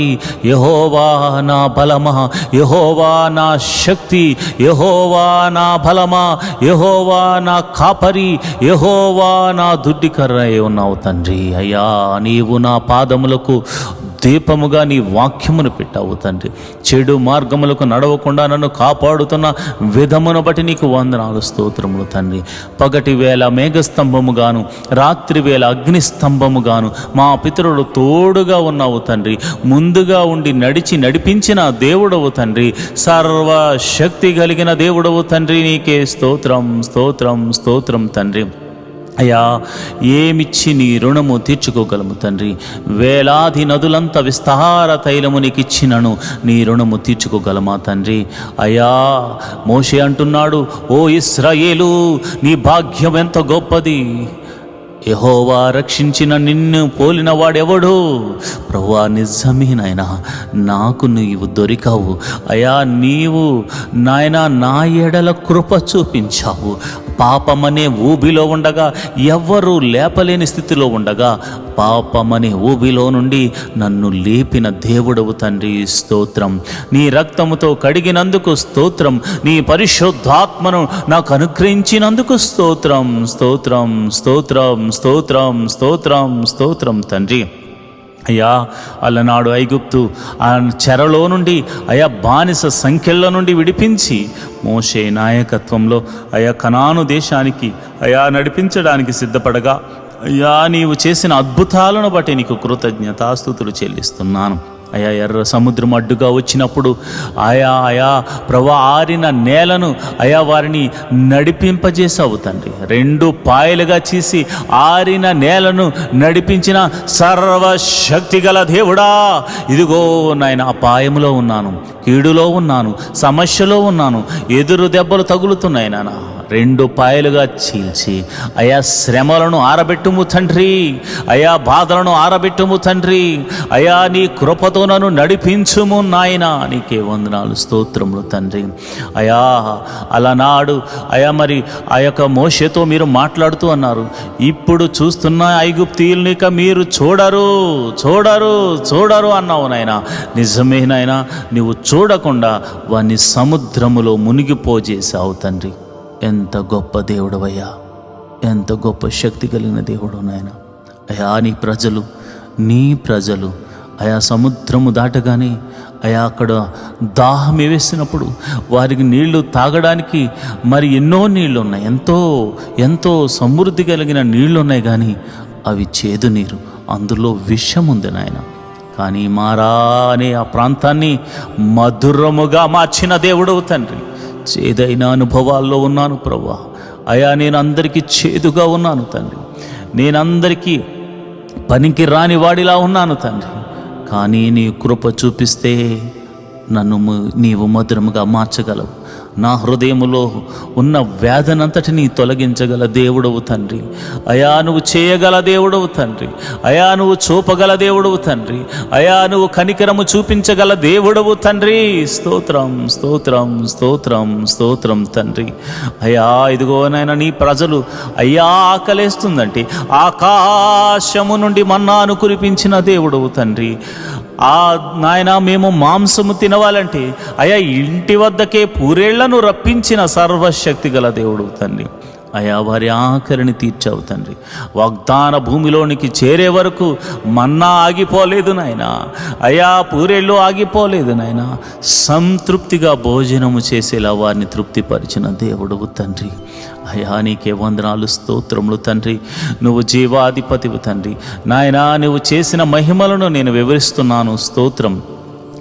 యెహోవా నా బలమా, యెహోవా నా శక్తి, యెహోవా నా బలమా, యెహోవా నా కాపరి, యెహోవా నా దుడ్డికర్ర ఉన్నావు తండ్రి. అయ్యా, నీవు నా పాదములకు దీపముగా నీ వాక్యమును పెట్టావు తండ్రి. చెడు మార్గములకు నడవకుండా నన్ను కాపాడుతున్న విధమును బట్టి నీకు వందనాలు స్తోత్రములు తండ్రి. పగటి వేళ మేఘస్తంభముగాను, రాత్రి వేళ అగ్నిస్తంభముగాను మా పితరులు తోడుగా ఉన్నావు తండ్రి. ముందుగా ఉండి నడిపించిన దేవుడవు తండ్రి, సర్వశక్తి కలిగిన దేవుడవు తండ్రి. నీకే స్తోత్రం స్తోత్రం స్తోత్రం తండ్రి. అయ్యా, ఏమిచ్చి నీ రుణము తీర్చుకోగలము తండ్రి? వేలాది నదులంత విస్తార తైలము నీకు ఇచ్చినను నీ రుణము తీర్చుకోగలమా తండ్రి? అయ్యా, మోషే అంటున్నాడు, ఓ ఇశ్రాయేలు, నీ భాగ్యం ఎంత గొప్పది, యెహోవా రక్షించిన నిన్ను పోలిన వాడెవడు? ప్రభువా, నిజమే నాయన, నాకు నీవు దొరికావు. అయా, నీవు నాయన నా ఎడల కృప చూపించావు. పాపమనే ఊబిలో ఉండగా, ఎవ్వరూ లేపలేని స్థితిలో ఉండగా, పాపమనే ఊబిలో నుండి నన్ను లేపిన దేవుడవు తండ్రి. స్తోత్రం. నీ రక్తముతో కడిగినందుకు స్తోత్రం. నీ పరిశుద్ధాత్మను నాకు అనుగ్రహించినందుకు స్తోత్రం స్తోత్రం స్తోత్రం స్తోత్రం స్తోత్రం స్తోత్రం తండ్రి. అయ్యా, అలనాడు ఐగుప్తు ఆ చెరలో నుండి, అయా బానిస సంఖ్యల నుండి విడిపించి మోషే నాయకత్వంలో అయా కనాను దేశానికి అయా నడిపించడానికి సిద్ధపడగా, అయ్యా నీవు చేసిన అద్భుతాలను బట్టి నీకు కృతజ్ఞతాస్తుతులు చెల్లిస్తున్నాను. అయా, ఎర్ర సముద్రం అడ్డుగా వచ్చినప్పుడు ఆయా ప్రభా ఆరిన నేలను అయా వారిని నడిపింపజేసావు తండ్రి. 2 పాయలుగా చేసి ఆరిన నేలను నడిపించిన సర్వశక్తి గల దేవుడా, ఇదిగో నాయన అపాయములో ఉన్నాను, కీడులో ఉన్నాను, సమస్యలో ఉన్నాను, ఎదురు దెబ్బలు తగులుతున్నాయి నాన్న. రెండు పాయలుగా చీల్చి, అయా శ్రమలను ఆరబెట్టుము తండ్రి, అయా బాధలను ఆరబెట్టుము తండ్రి, అయా నీ కృపతో నన్ను నడిపించుము నాయనా. నీకే వందనాలు, స్తోత్రములు తండ్రి. అయా అలనాడు అయా మరి ఆ యొక్క మోషేతో మీరు మాట్లాడుతూ అన్నారు, ఇప్పుడు చూస్తున్న ఐగుప్తీయుల్ని ఇక మీరు చూడరు చూడరు చూడరు అన్నావు నాయనా. నిజమే నాయనా, నువ్వు చూడకుండా వారిని సముద్రములో మునిగిపోజేసావు తండ్రి. ఎంత గొప్ప దేవుడవయ్యా, ఎంత గొప్ప శక్తి కలిగిన దేవుడు నాయన. అయా నీ ప్రజలు అయా సముద్రము దాటగానే అయా అక్కడ దాహం వేసినప్పుడు వారికి నీళ్లు తాగడానికి మరి ఎన్నో నీళ్లు ఉన్నాయి, ఎంతో ఎంతో సమృద్ధి కలిగిన నీళ్లు ఉన్నాయి, కానీ అవి చేదు నీరు, అందులో విషం ఉంది నాయన. కానీ మారా అనే ఆ ప్రాంతాన్ని మధురముగా మార్చిన దేవుడవు తండ్రి. చేదైన అనుభవాల్లో ఉన్నాను ప్రభువా. అయా నేను అందరికీ చేదుగా ఉన్నాను తండ్రి, నేనందరికీ పనికి రాని వాడిలా ఉన్నాను తండ్రి. కానీ నీ కృప చూపిస్తే నన్ను నీవు మధురముగా మార్చగలవు. నా హృదయములో ఉన్న వ్యాధనంతటిని తొలగించగల దేవుడవు తండ్రి. అయా నువ్వు చేయగల దేవుడవు తండ్రి. అయా నువ్వు చూపగల దేవుడవు తండ్రి. అయా నువ్వు కనికరము చూపించగల దేవుడవు తండ్రి. స్తోత్రం స్తోత్రం స్తోత్రం స్తోత్రం తండ్రి. అయా ఇదిగోనైనా నీ ప్రజలు అయ్యా ఆకలేస్తుందంటే ఆకాశము నుండి మన్నాను కురిపించిన దేవుడవు తండ్రి. నాయన మేము మాంసము తినవాలంటే అయా ఇంటి వద్దకే పూరేళ్లను రప్పించిన సర్వశక్తి గల దేవుడు తండ్రి. అయా వారి ఆఖరిని తీర్చావు తండ్రి. వాగ్దాన భూమిలోనికి చేరే వరకు మన్నా ఆగిపోలేదు నాయన. అయా పూరేళ్ళు ఆగిపోలేదు నాయన. సంతృప్తిగా భోజనము చేసేలా వారిని తృప్తిపరిచిన దేవుడు తండ్రి. అయా నీకే వందనాలు, స్తోత్రములు తండ్రి. నువ్వు జీవాధిపతివు తండ్రి. నాయనా నువ్వు చేసిన మహిమలను నేను వివరిస్తున్నాను. స్తోత్రం.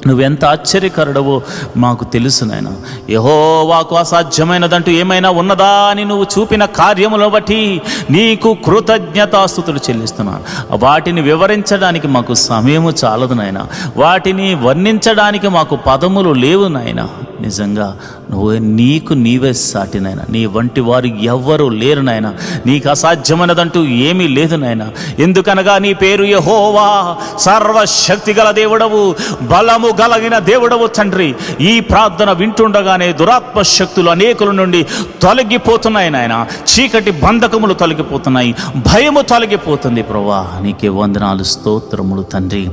నువ్వెంత ఆశ్చర్యకరుడవో మాకు తెలుసు నాయన. యెహోవాకు అసాధ్యమైనదంటూ ఏమైనా ఉన్నదా అని నువ్వు చూపిన కార్యములను బట్టి నీకు కృతజ్ఞతాస్తుతులు చెల్లిస్తున్నాను. వాటిని వివరించడానికి మాకు సమయము చాలదు నాయన. వాటిని వర్ణించడానికి మాకు పదములు లేవు నాయన. నిజంగా నీవే సాటి నాయన. నీ వంటి వారు ఎవ్వరూ లేరు నాయన. నీకు అసాధ్యమైనదంటూ ఏమీ లేదు నాయన. ఎందుకనగా నీ పేరు యెహోవా, సర్వశక్తి గల దేవుడవు, బలము గలిగిన దేవుడవు తండ్రి. ఈ ప్రార్థన వింటుండగానే దురాత్మ శక్తులు అనేకుల నుండి తొలగిపోతున్నాయి నాయన. చీకటి బంధకములు తొలగిపోతున్నాయి, భయము తొలగిపోతుంది ప్రభువా. నీకే వందనాలు, స్తోత్రములు తండ్రి.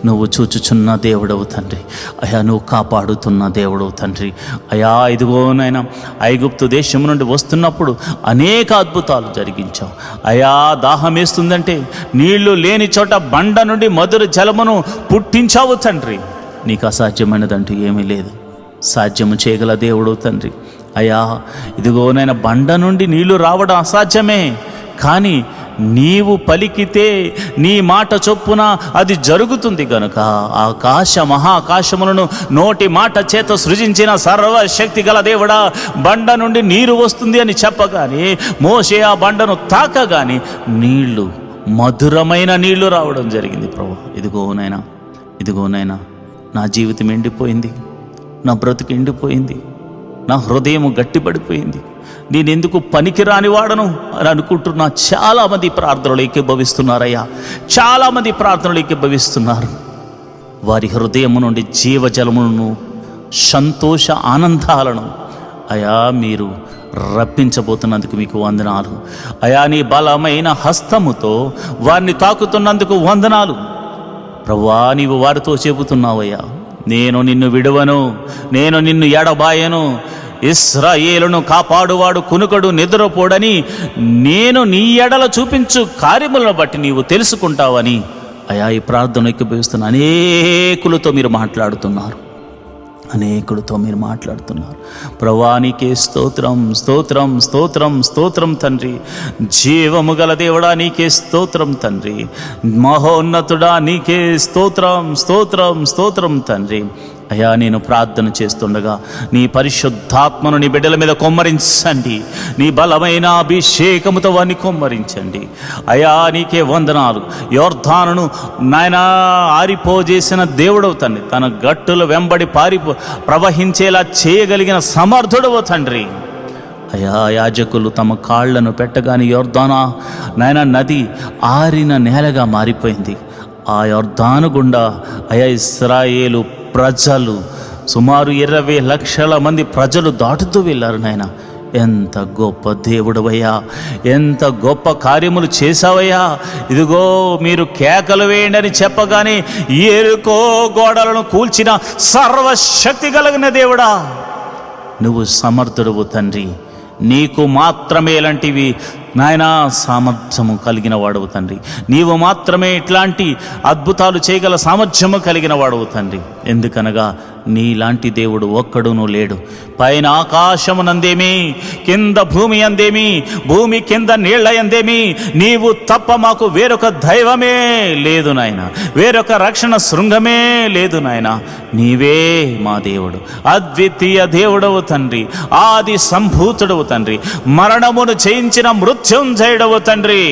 నువ్వు చూచుచున్న దేవుడవు తండ్రి. అయా నువ్వు కాపాడుతున్న దేవుడవు తండ్రి. అయా ఇదిగోనైనా ఐగుప్తు దేశం నుండి వస్తున్నప్పుడు అనేక అద్భుతాలు జరిగించావు. అయా దాహం వేస్తుందంటే నీళ్లు లేని చోట బండ నుండి మధుర జలమును పుట్టించావు తండ్రి. నీకు అసాధ్యమైనదంటూ ఏమీ లేదు. సాధ్యము చేయగల దేవుడు తండ్రి. అయా ఇదిగోనైనా బండ నుండి నీళ్లు రావడం అసాధ్యమే, కానీ నీవు పలికితే నీ మాట చొప్పున అది జరుగుతుంది గనుక మహాకాశములను నోటి మాట చేత సృజించిన సర్వశక్తి గల దేవుడా, బండ నుండి నీరు వస్తుంది అని చెప్పగానే మోషే ఆ బండను తాకగానే నీళ్లు, మధురమైన నీళ్లు రావడం జరిగింది ప్రభు. ఇదిగోనైనా నా జీవితం ఎండిపోయింది, నా బ్రతుకు ఎండిపోయింది, నా హృదయం గట్టిపడిపోయింది, నేనెందుకు పనికిరాని వాడను అని అనుకుంటున్నా. చాలామంది ప్రార్థనలు ఏకీభవిస్తున్నారయ్యా, చాలామంది ప్రార్థనలు ఏకీభవిస్తున్నారు. వారి హృదయం నుండి జీవజలములను, సంతోష ఆనందాలను అయా మీరు రప్పించబోతున్నందుకు మీకు వందనాలు. అయా నీ బలమైన హస్తముతో వారిని తాకుతున్నందుకు వందనాలు ప్రభువా. నీవు వారితో చెబుతున్నావయ్యా, నేను నిన్ను విడువను, నేను నిన్ను ఎడబాయను, ఇశ్రాయేలును కాపాడువాడు కునుకడు నిద్రపోడని నేను నీ ఎడల చూపించు కార్యములను బట్టి నీవు తెలుసుకుంటావని అయా ఈ ప్రార్థన ఎక్కిపోయిస్తున్న అనేకులతో మీరు మాట్లాడుతున్నారు. ప్రభువానికే స్తోత్రం స్తోత్రం స్తోత్రం స్తోత్రం తండ్రి. జీవము గల దేవుడా నీకే స్తోత్రం తండ్రి. మహోన్నతుడా నీకే స్తోత్రం స్తోత్రం స్తోత్రం తండ్రి. అయా నేను ప్రార్థన చేస్తుండగా నీ పరిశుద్ధాత్మను నీ బిడ్డల మీద కొమ్మరించండి. నీ బలమైన అభిషేకముతో వారిని కొమ్మరించండి. అయా నీకే వందనాలు. యోర్దానును నాయనా ఆరిపోజేసిన దేవుడవు తండ్రి. తన గట్టుల వెంబడి ప్రవహించేలా చేయగలిగిన సమర్థుడవు తండ్రి. అయా యాజకులు తమ కాళ్లను పెట్టగానే యొర్దానా నాయన నది ఆరిన నేలగా మారిపోయింది. ఆ యొర్దాను గుండా అయా ఇశ్రాయేలు ప్రజలు సుమారు 20 లక్షల మంది ప్రజలు దాటుతూ వెళ్ళారు. నాయన ఎంత గొప్ప దేవుడవయ్యా, ఎంత గొప్ప కార్యములు చేశావయ్యా. ఇదిగో మీరు కేకలు వేయండి అని చెప్పగానే ఎరుకో గోడలను కూల్చిన సర్వశక్తి కలిగిన దేవుడా, నువ్వు సమర్థుడవు తండ్రి. నీకు మాత్రమే ఇలాంటివి నాయనా సామర్థ్యము కలిగిన వాడవు తండ్రి. నీవు మాత్రమే ఇట్లాంటి అద్భుతాలు చేయగల సామర్థ్యము కలిగిన వాడవు తండ్రి. ఎందుకనగా నీలాంటి దేవుడు ఒక్కడునూ లేడు. పైన ఆకాశమునందేమి, కింద భూమి అందేమి, భూమి కింద నీళ్ల అందేమి, నీవు తప్ప మాకు వేరొక దైవమే లేదు నాయన, వేరొక రక్షణ శృంగమే లేదు నాయన. నీవే మా దేవుడు, అద్వితీయ దేవుడవు తండ్రి, ఆది సంభూతుడవు తండ్రి, మరణమును జయించిన మృత్యుంజయుడవు తండ్రి.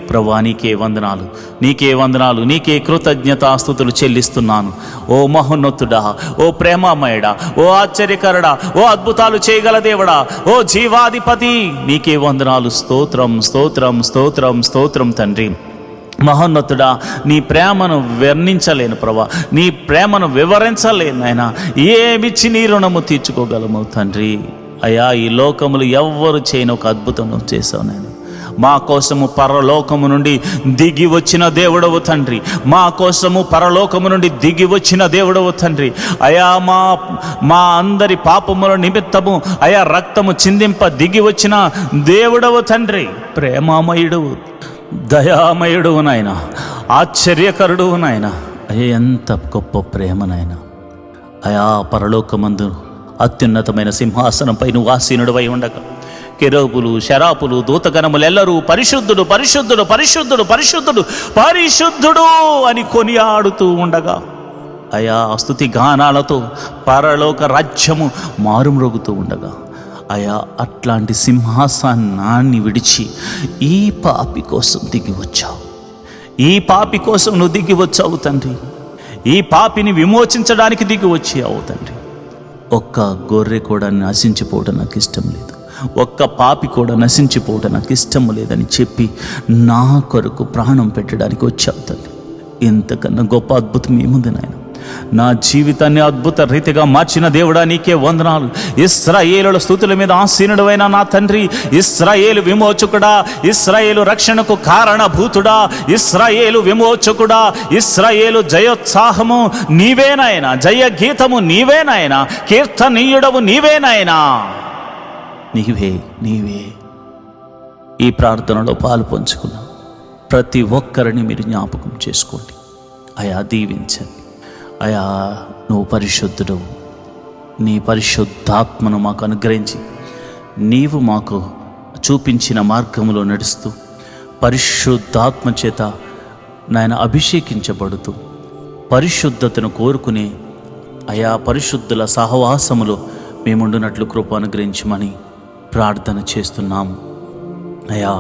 ప్రభువా నీకే వందనాలు, నీకే వందనాలు, నీకే కృతజ్ఞతాస్తుతులు చెల్లిస్తున్నాను. ఓ మహోన్నతుడా, ఓ ప్రేమమయుడా, ఓ ఆశ్చర్యకరుడా, ఓ అద్భుతాలు చేయగల దేవుడా, ఓ జీవాధిపతి, నీకే వందనాలు. స్తోత్రం స్తోత్రం స్తోత్రం స్తోత్రం తండ్రి. మహోన్నతుడా, నీ ప్రేమను వర్ణించలేను ప్రభా, నీ ప్రేమను వివరించలేను నాయనా. ఏమిచ్చి నీ రుణము తీర్చుకోగలము తండ్రి. అయ్యా ఈ లోకములు ఎవ్వరు చేయని ఒక అద్భుతం నువ్వు చేసావు నాయన. మా కోసము పరలోకము నుండి దిగి వచ్చిన దేవుడవు తండ్రి, మా కోసము పరలోకము నుండి దిగి వచ్చిన దేవుడవు తండ్రి. అయా మా అందరి పాపముల నిమిత్తము అయా రక్తము చిందింప దిగి వచ్చిన దేవుడవు తండ్రి. ప్రేమామయుడువు, దయామయుడువు నాయన, ఆశ్చర్యకరుడువు నాయన. అయ్యా ఎంత గొప్ప ప్రేమ నాయన. అయా పరలోకమందు అత్యున్నతమైన సింహాసనంపై నువ్వు ఆసీనుడవై ఉండగా కెరూబులు, శరాపులు, దూతగణములెల్లరూ పరిశుద్ధుడు పరిశుద్ధుడు పరిశుద్ధుడు పరిశుద్ధుడు పరిశుద్ధుడు అని కొనియాడుతూ ఉండగా అయా స్తుతి గానాలతో పరలోక రాజ్యము మారుమ్రోగుతూ ఉండగా అయా అట్లాంటి సింహాసనాన్ని విడిచి ఈ పాపి కోసం దిగి వచ్చావు. ఈ పాపి కోసం నువ్వు దిగి వచ్చావు తండ్రి. ఈ పాపిని విమోచించడానికి దిగి వచ్చావు తండ్రి. ఒక్క గొర్రె కూడా నశించిపోవడం నాకు ఇష్టం లేదు, ఒక్క పాపి కూడా నశించిపోవడం నాకు ఇష్టం లేదని చెప్పి నా కొరకు ప్రాణం పెట్టడానికి వచ్చావు తండ్రి. ఇంతకన్నా గొప్ప అద్భుతం ఏముంది నాయన. నా జీవితాన్ని అద్భుత రీతిగా మార్చిన దేవుడా నీకే వందనాలు. ఇశ్రాయేలుల స్తుతుల మీద ఆసీనుడైన నా తండ్రి, ఇశ్రాయేలు విమోచకుడా, ఇశ్రాయేలు రక్షణకు కారణభూతుడా, ఇశ్రాయేలు విమోచకుడా, ఇశ్రాయేలు జయోత్సాహము నీవేనాయన, జయ గీతము నీవేనాయన, కీర్తనీయుడవు నీవేనాయనా. నీవే నీవే ఈ ప్రార్థనలో పాలు పంచుకున్న ప్రతి ఒక్కరిని మీరు జ్ఞాపకం చేసుకోండి. అయా దీవించండి. అయా నువ్వు పరిశుద్ధుడు, నీ పరిశుద్ధాత్మను మాకు అనుగ్రహించి నీవు మాకు చూపించిన మార్గంలో నడుస్తూ పరిశుద్ధాత్మ చేత నాయన అభిషేకించబడుతూ పరిశుద్ధతను కోరుకునే అయా పరిశుద్ధుల సహవాసములో మేముండునట్లు కృప అనుగ్రహించమని ప్రార్థన చేస్తున్నాము. అయా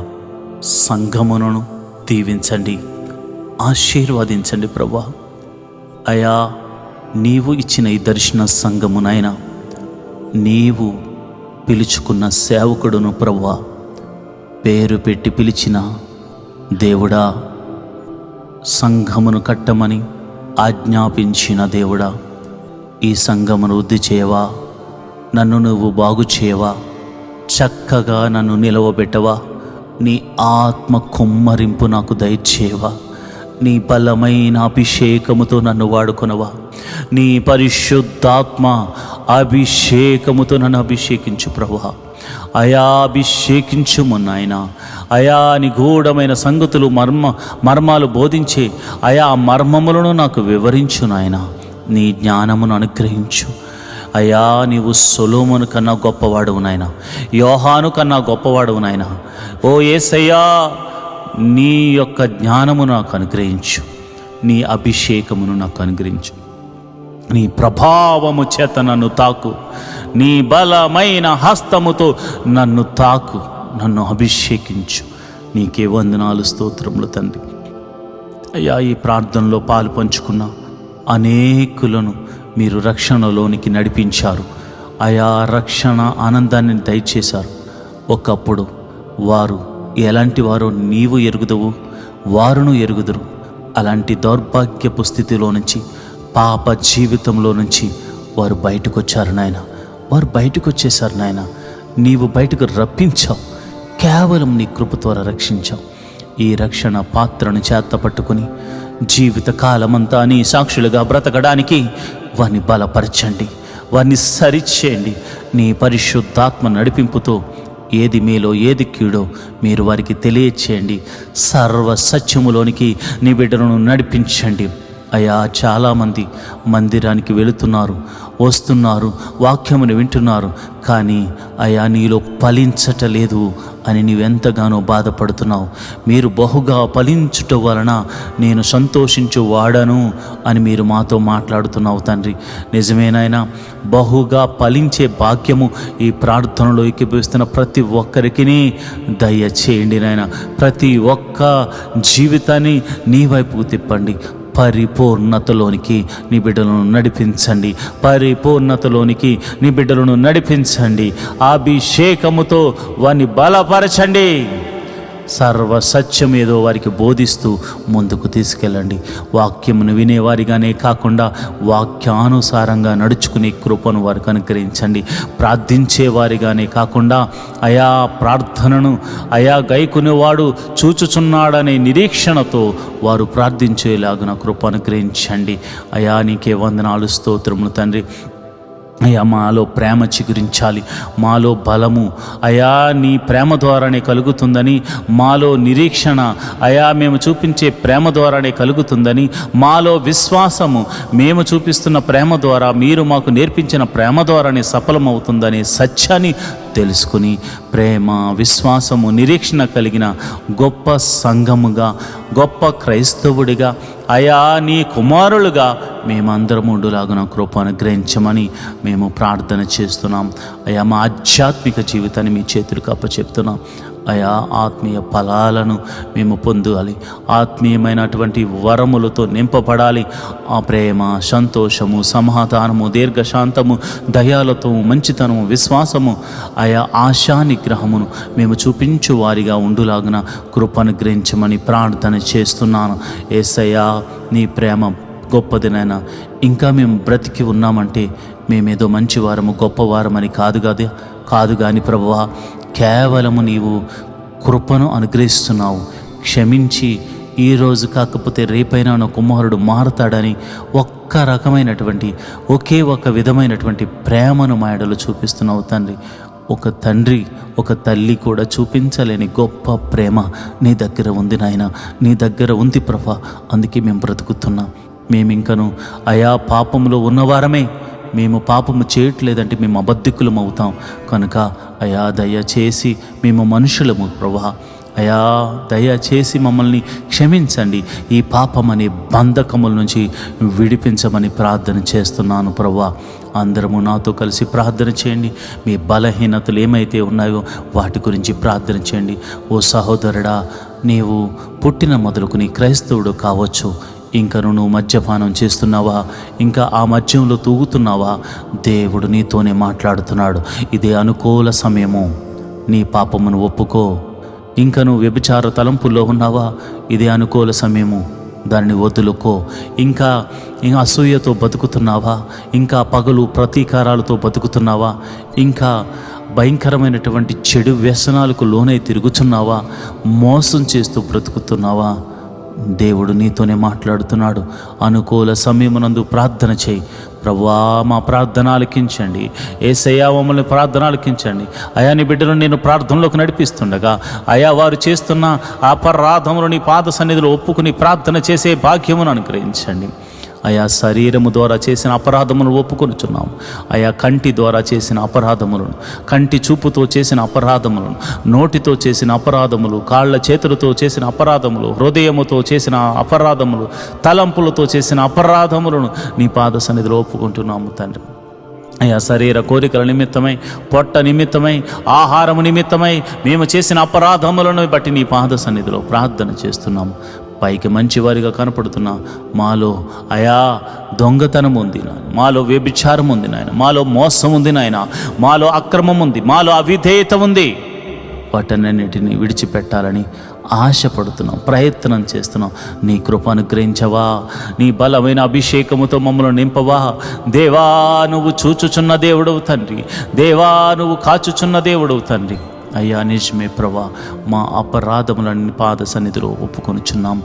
సంఘమును దీవించండి, ఆశీర్వదించండి ప్రభువా. అయా నీవు ఇచ్చిన ఈ దర్శన సంఘమునైనా నీవు పిలుచుకున్న సేవకుడును ప్రభువా, పేరు పెట్టి పిలిచిన దేవుడా, సంఘమును కట్టమని ఆజ్ఞాపించిన దేవుడా, ఈ సంఘమును వృద్ధి చేయవా, నన్ను నువ్వు బాగు చేయవా, చక్కగా నన్ను నిలవబెట్టవా, నీ ఆత్మ కుమ్మరింపు నాకు దయచేయవా, నీ బలమైన అభిషేకముతో నన్ను వాడుకొనవా, నీ పరిశుద్ధాత్మ అభిషేకముతో నన్ను అభిషేకించు ప్రభువా. అయా అభిషేకించుము నాయన. అయా నిగూఢమైన సంగతులు మర్మాలు బోధించే అయా మర్మములను నాకు వివరించు నాయన. నీ జ్ఞానమును అనుగ్రహించు అయ్యా. నీవు సొలొమోను కన్నా గొప్పవాడువు నాయన, యోహాను కన్నా గొప్పవాడువు నాయన. ఓ యేసయ్యా, నీ యొక్క జ్ఞానము నాకు అనుగ్రహించు, నీ అభిషేకమును నాకు అనుగ్రహించు, నీ ప్రభావము చేత నన్ను తాకు, నీ బలమైన హస్తముతో నన్ను తాకు, నన్ను అభిషేకించు. నీకే వందనాలు, స్తోత్రములు తండ్రి. అయ్యా ఈ ప్రార్థనలో పాలు పంచుకున్న అనేకులను మీరు రక్షణలోనికి నడిపించారు. ఆయా రక్షణ ఆనందాన్ని దయచేశారు. ఒకప్పుడు వారు ఎలాంటి వారో నీవు ఎరుగుదువు, వారును ఎరుగుదురు. అలాంటి దౌర్భాగ్యపు స్థితిలో నుంచి, పాప జీవితంలో నుంచి వారు బయటకు వచ్చారు నాయన. వారు బయటకు వచ్చేసారు నాయన. నీవు బయటకు రప్పించావు, కేవలం నీ కృప ద్వారా రక్షించావు. ఈ రక్షణ పాత్రను చేత పట్టుకుని జీవిత కాలమంతా నీ సాక్షులుగా బ్రతకడానికి వారిని బలపరచండి, వారిని సరిచేయండి. నీ పరిశుద్ధాత్మ నడిపింపుతో ఏది మేలో ఏది కీడో మీరు వారికి తెలియచేయండి. సర్వ సత్యములోనికి నీ బిడ్డలను నడిపించండి. అయ్యా, చాలామంది మందిరానికి వెళుతున్నారు, వస్తున్నారు, వాక్యమును వింటున్నారు, కానీ అయ్యా నీలో ఫలించటలేదు అని నీవెంతగానో బాధపడుతున్నావు. మీరు బహుగా ఫలించుట వలన నేను సంతోషించు వాడను అని మీరు మాతో మాట్లాడుతున్నావు తండ్రి. నిజమేనాయనా, బహుగా ఫలించే భాగ్యము ఈ ప్రార్థనలో ఎక్కిపిస్తున్న ప్రతి ఒక్కరికి దయచేయండి నాయన. ప్రతి ఒక్క జీవితాన్ని నీ వైపుకు తిప్పండి. పరిపూర్ణతలోనికి నీ బిడ్డలను నడిపించండి. పరిపూర్ణతలోనికి నీ బిడ్డలను నడిపించండి. అభిషేకముతో వారిని బలపరచండి. సర్వ సత్యం ఏదో వారికి బోధిస్తూ ముందుకు తీసుకెళ్ళండి. వాక్యమును వినేవారిగానే కాకుండా వాక్యానుసారంగా నడుచుకునే కృపను వారికి అనుగ్రహించండి. ప్రార్థించేవారిగానే కాకుండా అయా ప్రార్థనను అయా గైకునేవాడు చూచుచున్నాడనే నిరీక్షణతో వారు ప్రార్థించేలాగున కృప అనుగ్రహించండి. అయా నీకే వందనాలు, స్తోత్రములు తండ్రి. అయ్యా, మాలో ప్రేమ చిగురించాలి, మాలో బలము అయా నీ ప్రేమ ద్వారానే కలుగుతుందని, మాలో నిరీక్షణ అయా మేము చూపించే ప్రేమ ద్వారానే కలుగుతుందని, మాలో విశ్వాసము మేము చూపిస్తున్న ప్రేమ ద్వారా, మీరు మాకు నేర్పించిన ప్రేమ ద్వారానే సఫలమవుతుందనే సత్యాన్ని తెలుసుకుని ప్రేమ, విశ్వాసము, నిరీక్షణ కలిగిన గొప్ప సంఘముగా, గొప్ప క్రైస్తవుడిగా అయా నీ కుమారులుగా మేమందరం ఉండులాగున కృప అనుగ్రహించమని మేము ప్రార్థన చేస్తున్నాం. అయా, మా ఆధ్యాత్మిక జీవితాన్ని మీ చేతులకు అప్పచెప్తున్నాం. అయా, ఆత్మీయ ఫలాలను మేము పొందాలి, ఆత్మీయమైనటువంటి వరములతో నింపబడాలి. ఆ ప్రేమ, సంతోషము, సమాధానము, దీర్ఘశాంతము, దయాలతో, మంచితనము, విశ్వాసము, ఆయా ఆశా నిగ్రహమును మేము చూపించు వారిగా ఉండులాగున కృప అనుగ్రహించమని ప్రార్థన చేస్తున్నాను. యేసయ్యా, నీ ప్రేమ గొప్పదినైనా. ఇంకా మేము బ్రతికి ఉన్నామంటే మేమేదో మంచివారము, గొప్పవారమని కాదు కానీ ప్రభువా, కేవలము నీవు కృపను అనుగ్రహిస్తున్నావు. క్షమించి ఈరోజు కాకపోతే రేపైనా నా కుమారుడు మారుతాడని ఒక్క రకమైనటువంటి ఒకే ఒక విధమైనటువంటి ప్రేమను మా ఎడలో చూపిస్తున్నావు తండ్రి. ఒక తండ్రి, ఒక తల్లి కూడా చూపించలేని గొప్ప ప్రేమ నీ దగ్గర ఉంది నాయన, నీ దగ్గర ఉంది ప్రభా. అందుకే మేము బ్రతుకుతున్నాం. మేమింకను అయా పాపంలో ఉన్నవారమే. మేము పాపము చేయట్లేదంటే మేము అబద్ధికులం అవుతాం. కనుక అయా దయచేసి మేము మనుషులము ప్రభా. అయా దయచేసి మమ్మల్ని క్షమించండి. ఈ పాపం అనే బంధకముల నుంచి విడిపించమని ప్రార్థన చేస్తున్నాను ప్రభా. అందరము నాతో కలిసి ప్రార్థన చేయండి. మీ బలహీనతలు ఏమైతే ఉన్నాయో వాటి గురించి ప్రార్థన చేయండి. ఓ సహోదరుడా, నీవు పుట్టిన మొదలుకుని క్రైస్తవుడు కావచ్చు, ఇంకా నువ్వు మద్యపానం చేస్తున్నావా, ఇంకా ఆ మద్యంలో తూగుతున్నావా, దేవుడు నీతోనే మాట్లాడుతున్నాడు. ఇదే అనుకూల సమయము. నీ పాపమును ఒప్పుకో. ఇంకా నువ్వు వ్యభిచార తలంపుల్లో ఉన్నావా, ఇదే అనుకూల సమయము. దాన్ని వదులుకో. ఇంకా అసూయతో బతుకుతున్నావా, ఇంకా పగలు ప్రతీకారాలతో బతుకుతున్నావా, ఇంకా భయంకరమైనటువంటి చెడు వ్యసనాలకు లోనై తిరుగుతున్నావా, మోసం చేస్తూ బ్రతుకుతున్నావా, దేవుడు నీతోనే మాట్లాడుతున్నాడు. అనుకూల సమయమునందు ప్రార్థన చేయి. ప్రభువా, మా ప్రార్థన ఆలకించండి. యేసయ్యా, మమ్మల్ని ప్రార్థన ఆలకించండి. అయా, నీ బిడ్డలను నేను ప్రార్థనలోకి నడిపిస్తుండగా అయా వారు చేస్తున్న అపరాధములు నీ పాద సన్నిధిలో ఒప్పుకుని ప్రార్థన చేసే భాగ్యమును అనుగ్రహించండి. అయా, శరీరము ద్వారా చేసిన అపరాధములను ఒప్పుకొనుచున్నాము. అయా, కంటి ద్వారా చేసిన అపరాధములను, కంటి చూపుతో చేసిన అపరాధములను, నోటితో చేసిన అపరాధములు, కాళ్ళ చేతులతో చేసిన అపరాధములు, హృదయముతో చేసిన అపరాధములు, తలంపులతో చేసిన అపరాధములను నీ పాద సన్నిధిలో ఒప్పుకుంటున్నాము తండ్రి. అయ్యా, శరీర కోరికల నిమిత్తమై, పొట్ట నిమిత్తమై, ఆహారము నిమిత్తమై మేము చేసిన అపరాధములను బట్టి నీ పాద సన్నిధిలో ప్రార్థన చేస్తున్నాము. పైకి మంచివారిగా కనపడుతున్నా మాలో అయా దొంగతనం ఉంది నాయన, మాలో వ్యభిచారం ఉంది నాయన, మాలో మోసం ఉంది నాయన, మాలో అక్రమం ఉంది, మాలో అవిధేయత ఉంది. వాటన్నిటిని విడిచిపెట్టాలని ఆశపడుతున్నాం, ప్రయత్నం చేస్తున్నాం. నీ కృప అనుగ్రహించవా, నీ బలమైన అభిషేకముతో మమ్మల్ని నింపవా. దేవా, నువ్వు చూచుచున్న దేవుడవు తండ్రి, దేవా నువ్వు కాచుచున్న దేవుడవు తండ్రి. అయ్యా నిజమే ప్రభా, మా అపరాధములన్నీ పాద సన్నిధిలో ఒప్పుకొనుచున్నాం.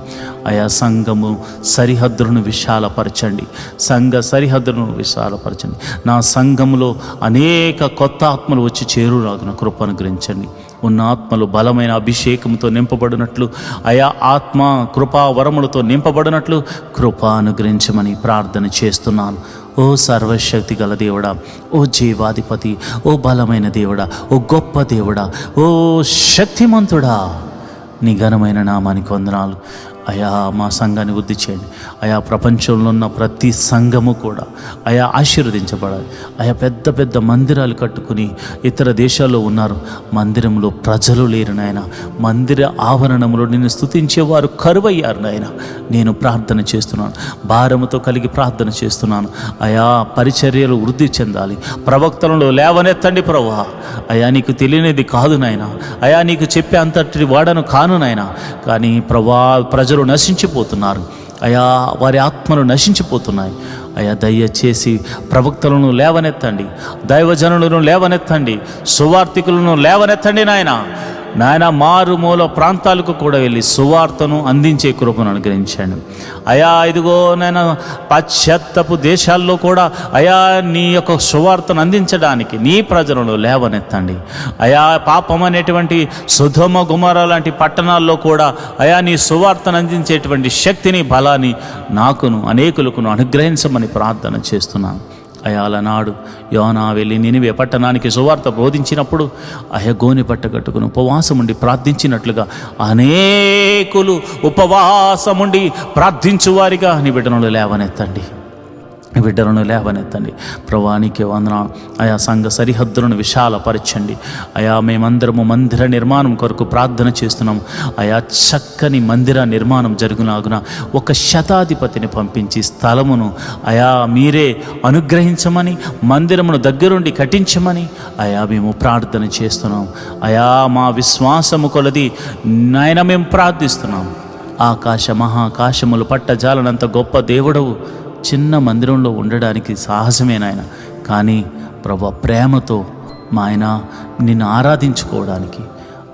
అయా సంఘము సరిహద్దులను విశాలపరచండి, సంఘ సరిహద్దులను విశాలపరచండి. నా సంఘములో అనేక కొత్త ఆత్మలు వచ్చి చేరులాగున కృప అనుగ్రహించండి. ఉన్న ఆత్మలు బలమైన అభిషేకంతో నింపబడినట్లు, అయా ఆత్మ కృపా వరములతో నింపబడినట్లు కృప అనుగ్రహించమని ప్రార్థన చేస్తున్నాను. ఓ సర్వశక్తి గల దేవుడా, ఓ జీవాధిపతి, ఓ బలమైన దేవుడా, ఓ గొప్ప దేవుడా, ఓ శక్తిమంతుడా, నీ ఘనమైన నామానికి వందనాలు. అయా మా సంఘాన్ని వృద్ధి చేయండి. అయా ప్రపంచంలో ఉన్న ప్రతి సంఘము కూడా అయా ఆశీర్వదించబడాలి. అయా పెద్ద పెద్ద మందిరాలు కట్టుకుని ఇతర దేశాల్లో ఉన్నారు, మందిరంలో ప్రజలు లేరు నాయన. మందిర ఆవరణంలో నిన్ను స్తుతించేవారు కరువయ్యారు నాయన. నేను ప్రార్థన చేస్తున్నాను, భారముతో కలిగి ప్రార్థన చేస్తున్నాను. అయా పరిచర్యలు వృద్ధి చెందాలి, ప్రవక్తలను లేవనెత్తండి ప్రభువా. అయా నీకు తెలియనిది కాదు నాయన, అయా నీకు చెప్పే అంతటి వాడను కాను నాయన. కానీ ప్రజలు నశించిపోతున్నారు అయా, వారి ఆత్మలు నశించిపోతున్నాయి అయా. దయచేసి ప్రవక్తలను లేవనెత్తండి, దైవజనులను లేవనెత్తండి, సువార్థికులను లేవనెత్తండి నాయన. నాయన మారుమూల ప్రాంతాలకు కూడా వెళ్ళి సువార్తను అందించే కృపను అనుగ్రహించండి అయా. ఇదిగో నాయన పాశ్చాత్యపు దేశాల్లో కూడా అయా నీ యొక్క సువార్తను అందించడానికి నీ ప్రజలను లేవనెత్తండి అయా. పాపం అనేటువంటి సొదొమ గొమొర్రా లాంటి పట్టణాల్లో కూడా అయా నీ సువార్తను అందించేటువంటి శక్తిని, బలాన్ని నాకును అనేకులకును అనుగ్రహించమని ప్రార్థన చేస్తున్నాను అయా. అలనాడు యోనా వెళ్ళి నినివే పట్టణానికి సువార్త బోధించినప్పుడు అయా గోనె పట్ట కట్టుకుని ఉపవాసముండి ప్రార్థించినట్లుగా అనేకులు ఉపవాసముండి ప్రార్థించువారిగా నీ బిడ్డలను లేవనెత్తండి, బిడ్డలను లేవనెత్తండి ప్రభా. నీకే వందనాలు అయా. సంఘ సరిహద్దులను విశాలపరచండి అయా. మేమందరము మందిర నిర్మాణం కొరకు ప్రార్థన చేస్తున్నాము అయా. చక్కని మందిర నిర్మాణం జరుగునాగున ఒక శతాధిపతిని పంపించి స్థలమును అయా మీరే అనుగ్రహించమని, మందిరమును దగ్గరుండి కట్టించమని అయా మేము ప్రార్థన చేస్తున్నాం అయా. మా విశ్వాసము కొలది నాయన మేము ప్రార్థిస్తున్నాం. ఆకాశ మహాకాశములు పట్టజాలనంత గొప్ప దేవుడవు చిన్న మందిరంలో ఉండడానికి సాహసమే నాయన. కానీ ప్రభు ప్రేమతో మా ఆయన నిన్ను ఆరాధించుకోవడానికి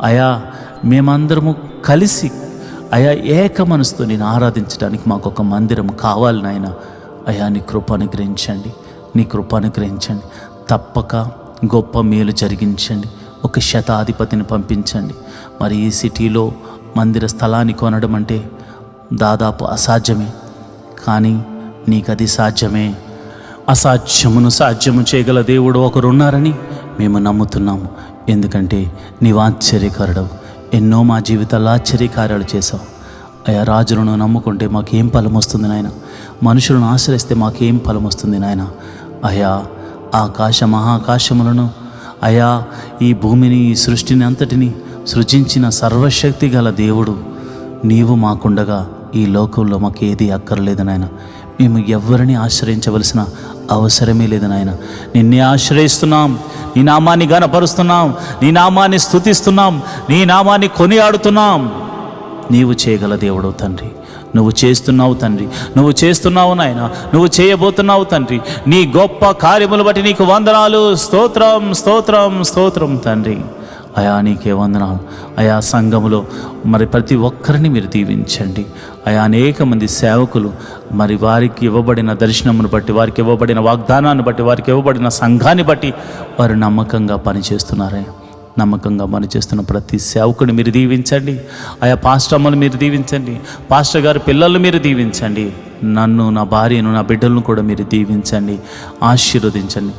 అయా మేమందరము కలిసి అయా ఏక మనసుతో నేను ఆరాధించడానికి మాకు ఒక మందిరం కావాలి నాయన. అయా నీ కృప అనుగ్రహించండి, నీ కృప అనుగ్రహించండి. తప్పక గొప్ప మేలు జరిగించండి. ఒక శతాధిపతిని పంపించండి. మరి ఈ సిటీలో మందిర స్థలాన్ని కొనడం అంటే దాదాపు అసాధ్యమే, కానీ నీకది సాధ్యమే. అసాధ్యమును సాధ్యము చేయగల దేవుడు ఒకరున్నారని మేము నమ్ముతున్నాము. ఎందుకంటే నీవు ఆశ్చర్యకారుడవు. ఎన్నో మా జీవితాల్లో ఆశ్చర్యకార్యాలు చేశావు అయా. రాజులను నమ్ముకుంటే మాకేం ఫలం వస్తుంది నాయన, మనుషులను ఆశ్రయిస్తే మాకేం ఫలం వస్తుంది నాయన. అయా ఆకాశ మహాకాశములను అయా, ఈ భూమిని, ఈ సృష్టిని అంతటిని సృజించిన సర్వశక్తి గల దేవుడు నీవు మాకుండగా ఈ లోకంలో మాకు ఏది అక్కర్లేదు నాయన. మేము ఎవరిని ఆశ్రయించవలసిన అవసరమే లేదు నాయన. నిన్నే ఆశ్రయిస్తున్నాం, నీ నామాన్ని ఘనపరుస్తున్నాం, నీ నామాన్ని స్తుతిస్తున్నాం, నీ నామాన్ని కొనియాడుతున్నాం. నీవు చేయగల దేవుడవు తండ్రి, నువ్వు చేస్తున్నావు తండ్రి, నువ్వు చేస్తున్నావు నాయన, నువ్వు చేయబోతున్నావు తండ్రి. నీ గొప్ప కార్యములు బట్టి నీకు వందనాలు. స్తోత్రం, స్తోత్రం, స్తోత్రం తండ్రి. అయా నీకే వందనాలు అయా. సంఘములో మరి ప్రతి ఒక్కరిని మీరు దీవించండి అయా. అనేక మంది సేవకులు మరి వారికి ఇవ్వబడిన దర్శనమును బట్టి, వారికి ఇవ్వబడిన వాగ్దానాన్ని బట్టి, వారికి ఇవ్వబడిన సంఘాన్ని బట్టి వారు నమ్మకంగా పనిచేస్తున్నారయ్యా. నమ్మకంగా పనిచేస్తున్న ప్రతి సేవకుని మీరు దీవించండి అయా. పాస్టర్ అమ్మను మీరు దీవించండి, పాస్టర్ గారి పిల్లలను మీరు దీవించండి, నన్ను, నా భార్యను, నా బిడ్డలను కూడా మీరు దీవించండి, ఆశీర్వదించండి.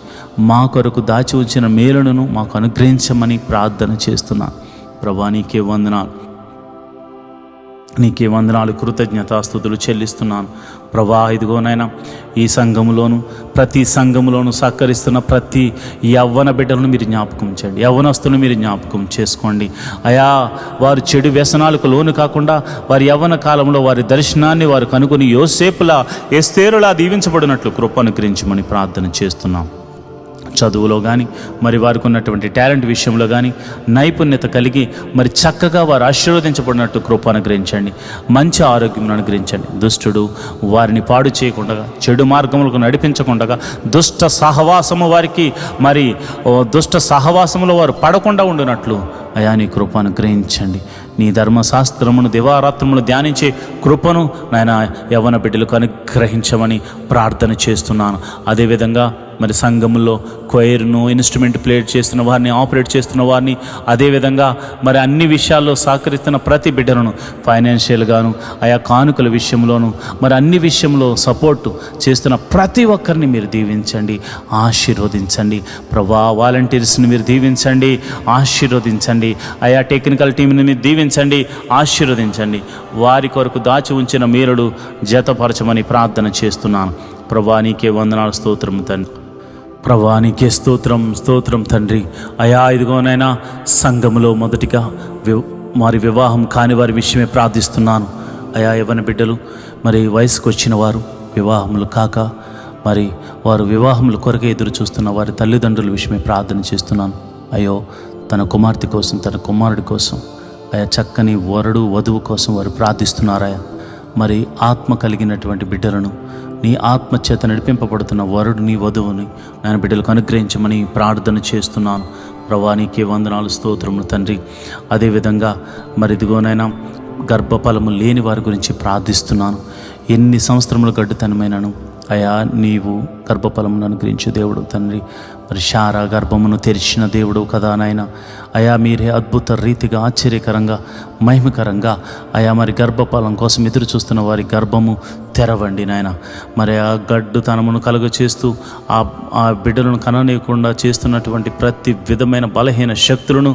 మా కొరకు దాచి ఉంచిన మేలును మాకు అనుగ్రహించమని ప్రార్థన చేస్తున్నాను ప్రభా. నీకే వందనాలు, నీకే వందనాలు, కృతజ్ఞతాస్తుతులు చెల్లిస్తున్నాను ప్రభా. ఇదిగోనైనా ఈ సంఘములోను ప్రతి సంఘములోను సహకరిస్తున్న ప్రతి యవ్వన బిడ్డలను మీరు జ్ఞాపకం చేయండి, యవ్వనస్తులను మీరు జ్ఞాపకం చేసుకోండి అయా. వారు చెడు వ్యసనాలకు లోను కాకుండా వారి యవ్వన కాలంలో వారి దర్శనాన్ని వారు కనుగొని యోసేపులా ఎస్తేరులా దీవించబడినట్లు కృప అనుగ్రహించమని ప్రార్థన చేస్తున్నాం. చదువులో కానీ మరి వారికి ఉన్నటువంటి టాలెంట్ విషయంలో కానీ నైపుణ్యత కలిగి మరి చక్కగా వారు ఆశీర్వదించబడినట్టు కృప అనుగ్రహించండి, మంచి ఆరోగ్యం అనుగ్రహించండి. దుష్టుడు వారిని పాడు చేయకుండా, చెడు మార్గములకు నడిపించకుండా, దుష్ట సహవాసములో వారు పడకుండా ఉండినట్లు అయా నీ కృప అనుగ్రహించండి. నీ ధర్మశాస్త్రమును దివారాత్రములు ధ్యానించే కృపను నాయన యవ్వన బిడ్డలకు అనుగ్రహించమని ప్రార్థన చేస్తున్నాను. అదేవిధంగా మరి సంఘములో కొయిర్ను ఇన్స్ట్రుమెంట్ ప్లేట్ చేస్తున్న వారిని, ఆపరేట్ చేస్తున్న వారిని, అదేవిధంగా మరి అన్ని విషయాల్లో సహకరిస్తున్న ప్రతి బిడ్డలను ఫైనాన్షియల్గాను ఆయా కానుకల విషయంలోను మరి అన్ని విషయంలో సపోర్టు చేస్తున్న ప్రతి ఒక్కరిని మీరు దీవించండి, ఆశీర్వదించండి ప్రభా. వాలంటీర్స్ని మీరు దీవించండి, ఆశీర్వదించండి. ఆయా టెక్నికల్ టీంని మీరు దీవించండి, ఆశీర్వదించండి. వారి కొరకు దాచి ఉంచిన మీరుడు జతపరచమని ప్రార్థన చేస్తున్నాను ప్రభా. నీకే వందనాలు, స్తోత్రం తండ్రి. ప్రభా నీకే స్తోత్రం తండ్రి. అయా ఇదిగోనైనా సంఘములో మొదటిగా వారి వివాహం కాని వారి విషయమే ప్రార్థిస్తున్నాను అయా. యవ్వన బిడ్డలు మరి వయసుకు వచ్చిన వారు వివాహములు కాక మరి వారు వివాహముల కొరకే ఎదురు చూస్తున్న వారి తల్లిదండ్రుల విషయమే ప్రార్థన చేస్తున్నాను. అయ్యో తన కుమార్తె కోసం, తన కుమారుడి కోసం అయా చక్కని వరుడు వధువు కోసం వారు ప్రార్థిస్తున్నారయా. మరి ఆత్మ కలిగినటువంటి బిడ్డలను, నీ ఆత్మచేత నడిపింపబడుతున్న వరుడిని వధువుని నేను బిడ్డలకు అనుగ్రహించమని ప్రార్థన చేస్తున్నాను ప్రభా. నీకే వందనాలు, స్తోత్రములు తండ్రి. అదేవిధంగా మరి ఇదిగోనైనా గర్భఫలము లేని వారి గురించి ప్రార్థిస్తున్నాను. ఎన్ని సంవత్సరములు గడ్డుతనమైనను అయా నీవు గర్భఫలమును అనుగ్రహించే దేవుడు తండ్రి. మరి శారా గర్భమును తెరిచిన దేవుడు కదా నాయన. అయా మీరే అద్భుత రీతిగా, ఆశ్చర్యకరంగా, మహిమకరంగా అయా మరి గర్భఫలం కోసం ఎదురు చూస్తున్న వారి గర్భము తెరవండి నాయన. మరి ఆ గడ్డుతనమును కలుగ చేస్తూ ఆ బిడ్డలను కననీయకుండా చేస్తున్నటువంటి ప్రతి విధమైన బలహీన శక్తులను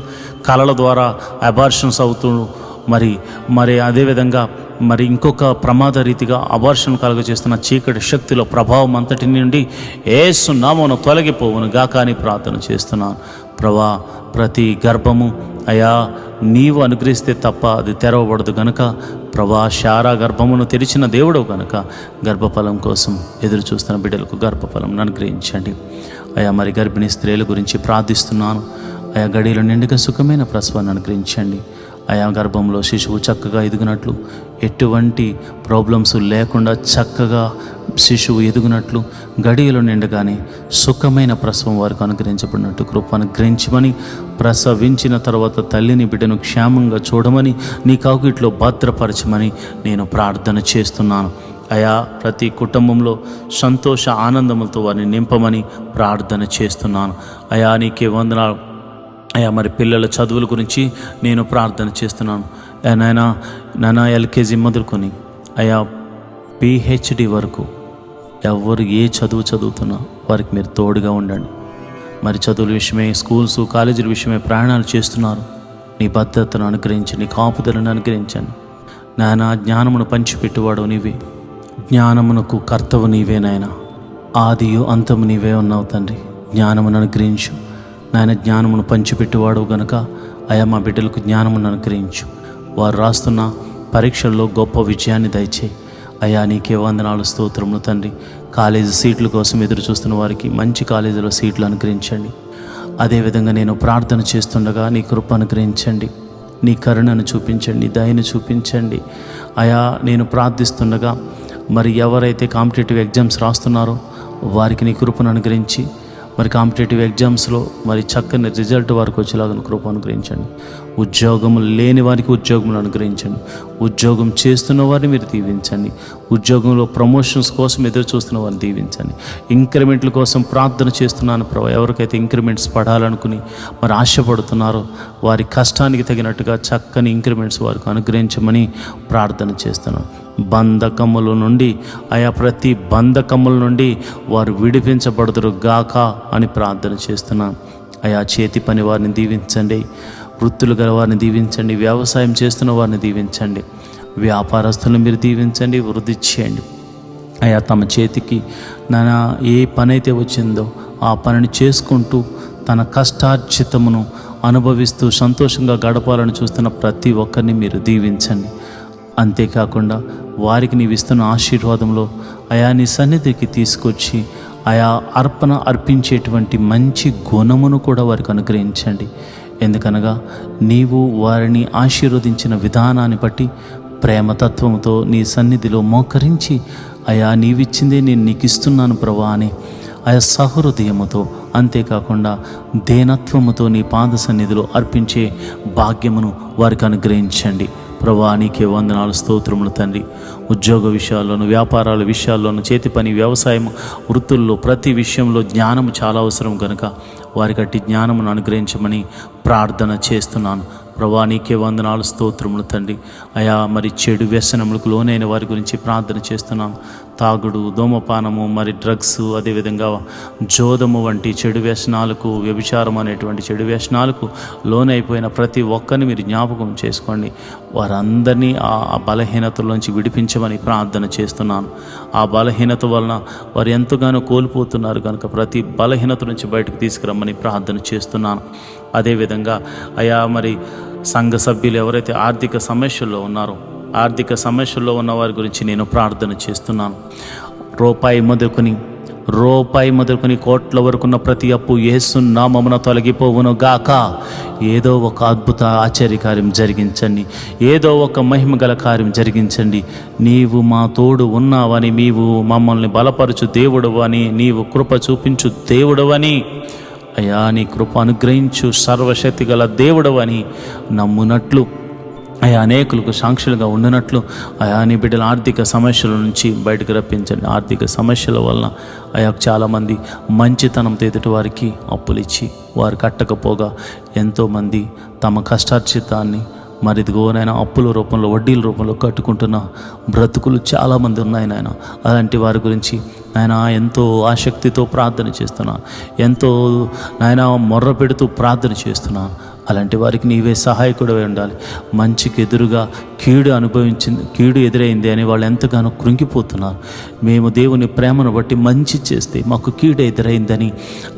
కలల ద్వారా అబార్షన్స్ అవుతూ మరి అదేవిధంగా మరి ఇంకొక ప్రమాద రీతిగా అబార్షన్ కలుగజేస్తున్న చీకటి శక్తిలో ప్రభావం అంతటి నుండి యేసు నామమున తొలగిపోవును గాక అని ప్రార్థన చేస్తున్నాను ప్రభా. ప్రతి గర్భము అయా నీవు అనుగ్రహిస్తే తప్ప అది తెరవబడదు గనుక ప్రభా, శారా గర్భమును తెరిచిన దేవుడు కనుక గర్భఫలం కోసం ఎదురు చూస్తున్న బిడ్డలకు గర్భఫలం అనుగ్రహించండి అయా. మరి గర్భిణీ స్త్రీల గురించి ప్రార్థిస్తున్నాను అయా. గడిలో నిండుగా సుఖమైన ప్రసవాన్ని అనుగ్రహించండి అయా. గర్భంలో శిశువు చక్కగా ఎదుగునట్లు, ఎటువంటి ప్రాబ్లమ్స్ లేకుండా చక్కగా శిశువు ఎదుగునట్లు, గడియలో నిండగానే సుఖమైన ప్రసవం వారికి అనుగ్రహించబడినట్టు కృప అనుగ్రహించమని, ప్రసవించిన తర్వాత తల్లిని బిడ్డను క్షేమంగా చూడమని, నీ కౌగిట్లో భద్రపరచమని నేను ప్రార్థన చేస్తున్నాను అయా. ప్రతి కుటుంబంలో సంతోష ఆనందములతో వారిని నింపమని ప్రార్థన చేస్తున్నాను అయా. నీకే వందనాలు అయా. మరి పిల్లల చదువుల గురించి నేను ప్రార్థన చేస్తున్నాను నాయనా. ఎల్కేజీ మొదలుకొని అయా పిహెచ్డి వరకు ఎవరు ఏ చదువు చదువుతున్నా వారికి మీరు తోడుగా ఉండండి. మరి చదువుల విషయమే, స్కూల్స్ కాలేజీల విషయమే ప్రయాణాలు చేస్తున్నారు. నీ భద్రతను అనుగ్రహించండి, నీ కాపుదలను అనుగ్రహించండి నాయనా. జ్ఞానమును పంచిపెట్టువాడు నీవే, జ్ఞానమునకు కర్తవు నీవే నాయన. ఆదియు అంతము నీవే ఉన్నావు తండ్రి. జ్ఞానమును అనుగ్రహించు నాయన. జ్ఞానమును పంచిపెట్టువాడు గనుక అయా మా బిడ్డలకు జ్ఞానమును అనుగ్రహించు. వారు రాస్తున్న పరీక్షల్లో గొప్ప విజయాన్ని దయచేయి అయా. నీకే వందనాలు, స్తోత్రములు తండ్రి. కాలేజీ సీట్ల కోసం ఎదురు చూస్తున్న వారికి మంచి కాలేజీలో సీట్లు అనుగ్రహించండి. అదేవిధంగా నేను ప్రార్థన చేస్తుండగా నీ కృప అనుగ్రహించండి, నీ కరుణను చూపించండి, నీ దయను చూపించండి అయా. నేను ప్రార్థిస్తుండగా మరి ఎవరైతే కాంపిటేటివ్ ఎగ్జామ్స్ రాస్తున్నారో వారికి నీ కృపను అనుగ్రహించి మరి కాంపిటేటివ్ ఎగ్జామ్స్లో మరి చక్కని రిజల్ట్ వారికి వచ్చేలాగా కృప అనుగ్రహించండి. ఉద్యోగం లేని వారికి ఉద్యోగం అనుగ్రహించండి. ఉద్యోగం చేస్తున్న వారిని మీరు దీవించండి. ఉద్యోగంలో ప్రమోషన్స్ కోసం ఎదురు చూస్తున్న వారిని దీవించండి. ఇంక్రిమెంట్ల కోసం ప్రార్థన చేస్తున్నాను ప్రభా. ఎవరికైతే ఇంక్రిమెంట్స్ పడాలనుకుని మరి ఆశపడుతున్నారో వారి కష్టానికి తగినట్టుగా చక్కని ఇంక్రిమెంట్స్ వారికి అనుగ్రహించమని ప్రార్థన చేస్తున్నాను. బంధకముల నుండి ఆయా ప్రతి బంధకముల నుండి వారు విడిపించబడుదురు గాక అని ప్రార్థన చేస్తున్నాను అయా. చేతి పని వారిని దీవించండి, వృత్తులు గల వారిని దీవించండి, వ్యవసాయం చేస్తున్న వారిని దీవించండి, వ్యాపారస్తులను మీరు దీవించండి, వృద్ధి చేయండి అయా తమ చేతికి నాయన ఏ పని అయితే వచ్చిందో ఆ పనిని చేసుకుంటూ తన కష్టార్జితమును అనుభవిస్తూ సంతోషంగా గడపాలని చూస్తున్న ప్రతి ఒక్కరిని మీరు దీవించండి. అంతేకాకుండా వారికి నీవు ఇస్తున్న ఆశీర్వాదంలో అయా నీ సన్నిధికి తీసుకొచ్చి ఆయా అర్పణ అర్పించేటువంటి మంచి గుణమును కూడా వారికి అనుగ్రహించండి. ఎందుకనగా నీవు వారిని ఆశీర్వదించిన విధానాన్ని బట్టి ప్రేమతత్వముతో నీ సన్నిధిలో మోకరించి అయా నీవిచ్చిందే నేను నీకు ఇస్తున్నాను ప్రభా అని ఆయా సహృదయముతో, అంతేకాకుండా దేనత్వముతో నీ పాద సన్నిధిలో అర్పించే భాగ్యమును వారికి అనుగ్రహించండి. ప్రభా నీకే వందనాలు, స్తోత్రములు తండ్రి. ఉద్యోగ విషయాల్లోనూ, వ్యాపారాల విషయాల్లోనూ, చేతి పని, వ్యవసాయం, వృత్తుల్లో ప్రతి విషయంలో జ్ఞానము చాలా అవసరం కనుక వారికి అట్టి జ్ఞానమును అనుగ్రహించమని ప్రార్థన చేస్తున్నాను. ప్రభా నీకే వందనాలు, స్తోత్రములు తండ్రి. అయా మరి చెడు వ్యసనములకు లోనైన వారి గురించి ప్రార్థన చేస్తున్నాను. తాగుడు, ధూమపానము, మరి డ్రగ్స్, అదేవిధంగా జోదము వంటి చెడు వ్యసనాలకు, వ్యభిచారం అనేటువంటి చెడు వ్యసనాలకు లోనైపోయిన ప్రతి ఒక్కరిని మీరు జ్ఞాపకం చేసుకోండి. వారందరినీ ఆ బలహీనతలోంచి విడిపించమని ప్రార్థన చేస్తున్నాను. ఆ బలహీనత వలన వారు ఎంతగానో కోల్పోతున్నారు కనుక ప్రతి బలహీనత నుంచి బయటకు తీసుకురమ్మని ప్రార్థన చేస్తున్నాను. అదేవిధంగా అయా మరి సంఘ సభ్యులు ఎవరైతే ఆర్థిక సమస్యల్లో ఉన్నారో, ఆర్థిక సమస్యల్లో ఉన్న వారి గురించి నేను ప్రార్థన చేస్తున్నాను. రూపాయి మొదలుకొని కోట్ల వరకున్న ప్రతి అప్పు యేసు నామమున తొలగిపోవును గాక. ఏదో ఒక అద్భుత ఆశ్చర్యకార్యం జరిగించండి, ఏదో ఒక మహిమగల కార్యం జరిగించండి. నీవు మా తోడు ఉన్నావని, నీవు మమ్మల్ని బలపరచు దేవుడవని, నీవు కృప చూపించు దేవుడవని, అయా నీ కృప అనుగ్రహించు సర్వశక్తి గల దేవుడవని నమ్మునట్లు, అయా అనేకులకు సాక్షులుగా ఉండినట్లు అయా నీ బిడ్డల ఆర్థిక సమస్యల నుంచి బయటకు రప్పించండి. ఆర్థిక సమస్యల వలన అయా చాలామంది మంచితనంతో ఎదుటి వారికి అప్పులు ఇచ్చి వారు కట్టకపోగా ఎంతోమంది తమ కష్టార్జితాన్ని మరిదిగోనైనా అప్పుల రూపంలో, వడ్డీల రూపంలో కట్టుకుంటున్న బ్రతుకులు చాలామంది ఉన్నాయి నాయన. అలాంటి వారి గురించి నాయన ఎంతో ఆసక్తితో ప్రార్థన చేస్తున్నాను, ఎంతో నాయన మొర్ర పెడుతూ ప్రార్థన చేస్తున్నాను. అలాంటి వారికి నీవే సహాయకుడివై ఉండాలి. మంచికి ఎదురుగా కీడు ఎదురైంది అని వాళ్ళు ఎంతగానో కృంగిపోతున్నారు. మేము దేవుని ప్రేమను బట్టి మంచి చేస్తే మాకు కీడు ఎదురైందని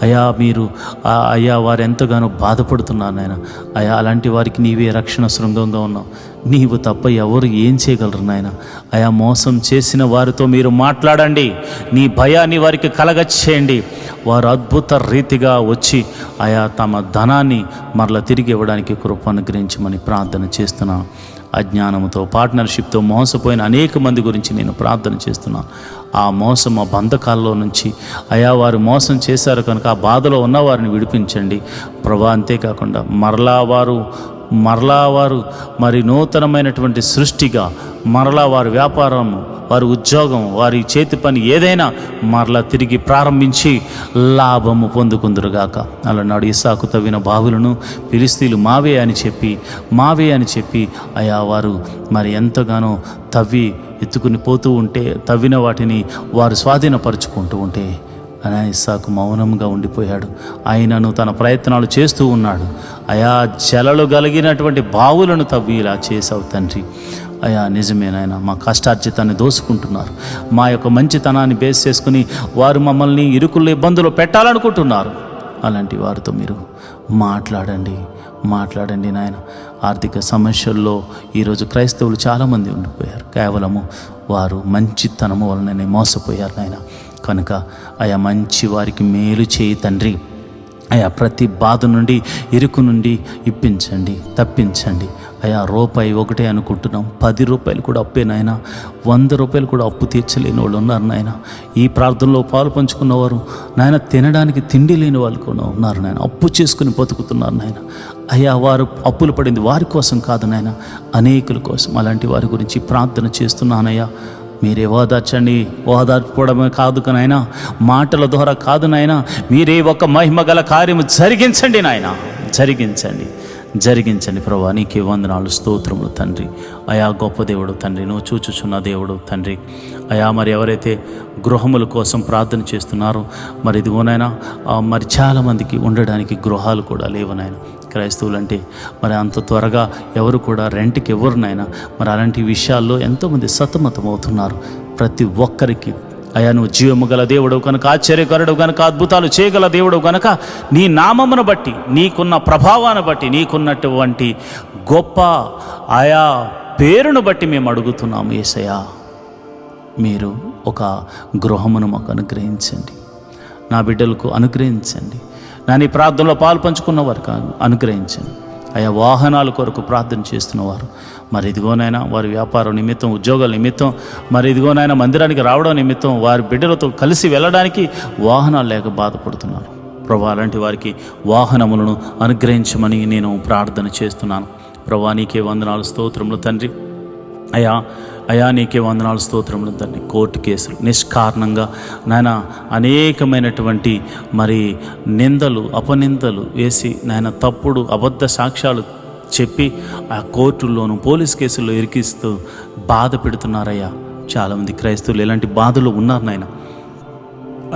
అయ్యా వారు ఎంతగానో బాధపడుతున్నారు నాయన. అయా అలాంటి వారికి నీవే రక్షణ శృంగంగా ఉన్నావు. నీవు తప్ప ఎవరు ఏం చేయగలరు నాయన. అయా మోసం చేసిన వారితో మీరు మాట్లాడండి, నీ భయాన్ని వారికి కలగచ్చేయండి. వారు అద్భుత రీతిగా వచ్చి ఆయా తమ ధనాన్ని మరలా తిరిగి ఇవ్వడానికి కృప అనుగ్రహించమని ప్రార్థన చేస్తున్నాను. అజ్ఞానంతో, పార్ట్నర్షిప్తో మోసపోయిన అనేక మంది గురించి నేను ప్రార్థన చేస్తున్నాను. ఆ మోసం, ఆ బంధకాల్లో నుంచి అయా వారు మోసం చేశారు కనుక ఆ బాధలో ఉన్న వారిని విడిపించండి ప్రభా. అంతేకాకుండా మరలా వారు మరి నూతనమైనటువంటి సృష్టిగా మరలా వారి వ్యాపారము, వారి ఉద్యోగం, వారి చేతి పని ఏదైనా మరలా తిరిగి ప్రారంభించి లాభము పొందుకుందురుగాక. అలనాడు ఇస్సాకు తవ్విన బావులను ఫిలిస్తీయులు మావే అని చెప్పి అయా వారు మరి ఎంతగానో తవ్వి ఎత్తుకుని పోతూ ఉంటే, తవ్విన వాటిని వారు స్వాధీనపరుచుకుంటూ ఉంటే ఇస్సాకు మౌనంగా ఉండిపోయాడు. ఆయనను తన ప్రయత్నాలు చేస్తూ ఉన్నాడు. అయా జలలు కలిగినటువంటి బావులను తవ్వి ఇలా చేసావు తండ్రి. అయా నిజమేనాయన, మా కష్టార్జితాన్ని దోసుకుంటున్నారు. మా యొక్క మంచితనాన్ని బేస్ చేసుకుని వారు మమ్మల్ని ఇరుకుల్లో ఇబ్బందులు పెట్టాలనుకుంటున్నారు. అలాంటి వారితో మీరు మాట్లాడండి నాయన. ఆర్థిక సమస్యల్లో ఈరోజు క్రైస్తవులు చాలామంది ఉండిపోయారు. కేవలము వారు మంచితనము వలననే మోసపోయారు నాయన. కనుక అయా మంచి వారికి మేలు చేయి తండ్రి. అయా ప్రతి బాధ నుండి, ఇరుకు నుండి తప్పించండి. అయా రూపాయి ఒకటే అనుకుంటున్నాం, 10 రూపాయలు కూడా అప్పే నాయన, 100 రూపాయలు కూడా అప్పు తీర్చలేని వాళ్ళు ఉన్నారు నాయన. ఈ ప్రార్థనలో పాలు పంచుకున్నవారు నాయన తినడానికి తిండి లేని వాళ్ళు కూడా ఉన్నారు నాయన. అప్పు చేసుకుని బతుకుతున్నారు నాయన. అయ్యా వారు అప్పులు పడింది వారి కోసం కాదు నాయన, అనేకుల కోసం. అలాంటి వారి గురించి ప్రార్థన చేస్తున్నానయ్యా. మీరే ఓదార్చండి. ఓదార్పడమే కాదు నాయన, మాటల ద్వారా కాదు నాయన, మీరే ఒక మహిమగల కార్యము జరిగించండి నాయన. జరిగించండి ప్రభా. నీకే వందనాలు, స్తోత్రములు తండ్రి. అయా గొప్ప దేవుడు తండ్రి, నువ్వు చూచుచున్న దేవుడు తండ్రి. అయా మరి ఎవరైతే గృహముల కోసం ప్రార్థన చేస్తున్నారో మరి ఇదిగోనైనా మరి చాలామందికి ఉండడానికి గృహాలు కూడా లేవునైనా. క్రైస్తవులు అంటే మరి అంత త్వరగా ఎవరు కూడా రెంట్కి ఎవరినైనా మరి అలాంటి విషయాల్లో ఎంతోమంది సతమతం అవుతున్నారు. ప్రతి ఒక్కరికి అయా నువ్వు జీవము గల దేవుడు కనుక, ఆశ్చర్యకరుడు కనుక, అద్భుతాలు చేయగల దేవుడు కనుక, నీ నామమును బట్టి, నీకున్న ప్రభావాన్ని బట్టి, నీకున్నటువంటి గొప్ప ఆయా పేరును బట్టి మేము అడుగుతున్నాము యేసయ్యా. మీరు ఒక గృహమును మాకు అనుగ్రహించండి, నా బిడ్డలకు అనుగ్రహించండి, నా నీ ప్రార్థనలో పాలు పంచుకున్న వారికి అనుగ్రహించండి. ఆయా వాహనాల కొరకు ప్రార్థన చేస్తున్నవారు, మరి ఇదిగోనైనా వారి వ్యాపారం నిమిత్తం, ఉద్యోగాల నిమిత్తం, మరి ఇదిగోనైనా మందిరానికి రావడం నిమిత్తం, వారి బిడ్డలతో కలిసి వెళ్ళడానికి వాహనాలు లేక బాధపడుతున్నారు ప్రభా. అలాంటి వారికి వాహనములను అనుగ్రహించమని నేను ప్రార్థన చేస్తున్నాను ప్రభా. నీకే వందనాలు, స్తోత్రములు తండ్రి. అయా నీకే వందనాలు, స్తోత్రములు తండ్రి. కోర్టు కేసులు నిష్కారణంగా నాయన అనేకమైనటువంటి మరి నిందలు, అపనిందలు వేసి నాయన తప్పుడు అబద్ధ సాక్ష్యాలు చెప్పి ఆ కోర్టుల్లోనూ పోలీస్ కేసుల్లో ఇరికిస్తూ బాధ పెడుతున్నారయ్యా. చాలామంది క్రైస్తవులు ఇలాంటి బాధలు ఉన్నారు నాయన.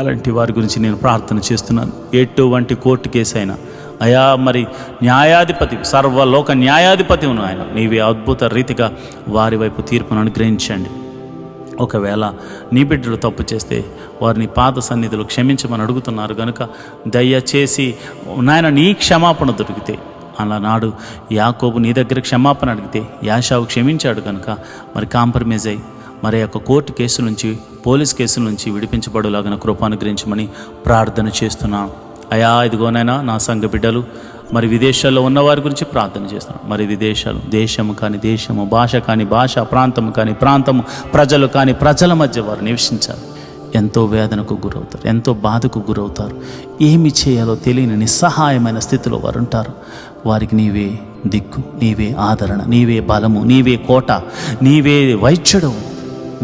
అలాంటి వారి గురించి నేను ప్రార్థన చేస్తున్నాను. ఎటువంటి కోర్టు కేసు అయినా అయా మరి న్యాయాధిపతి, సర్వలోక న్యాయాధిపతి ఉన్న ఆయన, నీవే అద్భుత రీతిగా వారి వైపు తీర్పును అనుగ్రహించండి. ఒకవేళ నీ బిడ్డలు తప్పు చేస్తే వారిని పాద సన్నిధిలో క్షమించమని అడుగుతున్నారు కనుక దయచేసి నాయన నీ క్షమాపణ దొరికితే, అలనాడు యాకోబు నీ దగ్గర క్షమాపణ అడిగితే యాషావు క్షమించాడు కనుక మరి కాంప్రమైజ్ అయ్యి మరి యొక్క కోర్టు కేసు నుంచి, పోలీస్ కేసుల నుంచి విడిపించబడులాగిన కృప అనుగ్రహించమని ప్రార్థన చేస్తున్నాను అయా. ఇదిగోనైనా నా సంఘ బిడ్డలు మరి విదేశాల్లో ఉన్నవారి గురించి ప్రార్థన చేస్తున్నాను. మరి విదేశాలు, దేశము కానీ దేశము, భాష కానీ భాష, ప్రాంతము కానీ ప్రాంతము, ప్రజలు కానీ ప్రజల మధ్య వారు నివసించాలి. ఎంతో వేదనకు గురవుతారు, ఎంతో బాధకు గురవుతారు. ఏమి చేయాలో తెలియని నిస్సహాయమైన స్థితిలో వారు ఉంటారు. వారికి నీవే దిక్కు, నీవే ఆదరణ, నీవే బలము, నీవే కోట, నీవే వైద్యుడు,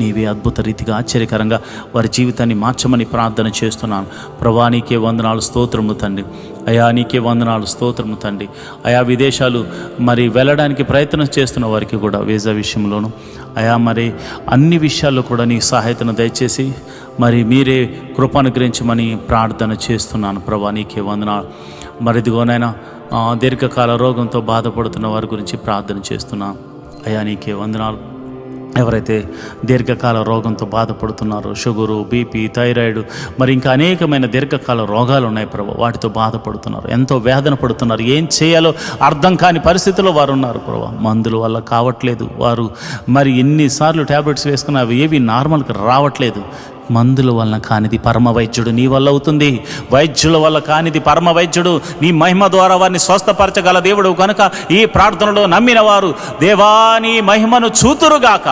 నీవే అద్భుత రీతిగా ఆశ్చర్యకరంగా వారి జీవితాన్ని మార్చమని ప్రార్థన చేస్తున్నాను ప్రభా. నీకే వందనాలు, స్తోత్రము తండ్రి. అయా నీకే వందనాలు, స్తోత్రము తండ్రి. అయా విదేశాలు మరి వెళ్ళడానికి ప్రయత్నం చేస్తున్న వారికి కూడా వీసా విషయంలోనూ అయా మరి అన్ని విషయాల్లో కూడా నీ సహాయతను దయచేసి మరి మీరే కృపానుగ్రహించమని ప్రార్థన చేస్తున్నాను ప్రభా. నీకే వందనాలు. మరి ఇదిగోనైనా దీర్ఘకాల రోగంతో బాధపడుతున్న వారి గురించి ప్రార్థన చేస్తున్నాను అయా. నీకే వందనాలు. ఎవరైతే దీర్ఘకాల రోగంతో బాధపడుతున్నారో, షుగరు, బీపీ, థైరాయిడ్, మరి ఇంకా అనేకమైన దీర్ఘకాల రోగాలు ఉన్నాయి ప్రభు, వాటితో బాధపడుతున్నారు, ఎంతో వేదన పడుతున్నారు. ఏం చేయాలో అర్థం కాని పరిస్థితుల్లో వారు ఉన్నారు ప్రభు. మందుల వల్ల కావట్లేదు, వారు మరి ఎన్నిసార్లు ట్యాబ్లెట్స్ వేసుకున్న అవి ఏవి నార్మల్గా రావట్లేదు. మందుల వలన కానిది పరమ వైద్యుడు నీ వల్ల అవుతుంది. వైద్యుల వల్ల కానిది పరమ వైద్యుడు నీ మహిమ ద్వారా వారిని స్వస్థపరచగల దేవుడు కనుక ఈ ప్రార్థనలో నమ్మిన వారు దేవాని మహిమను చూతురుగాక.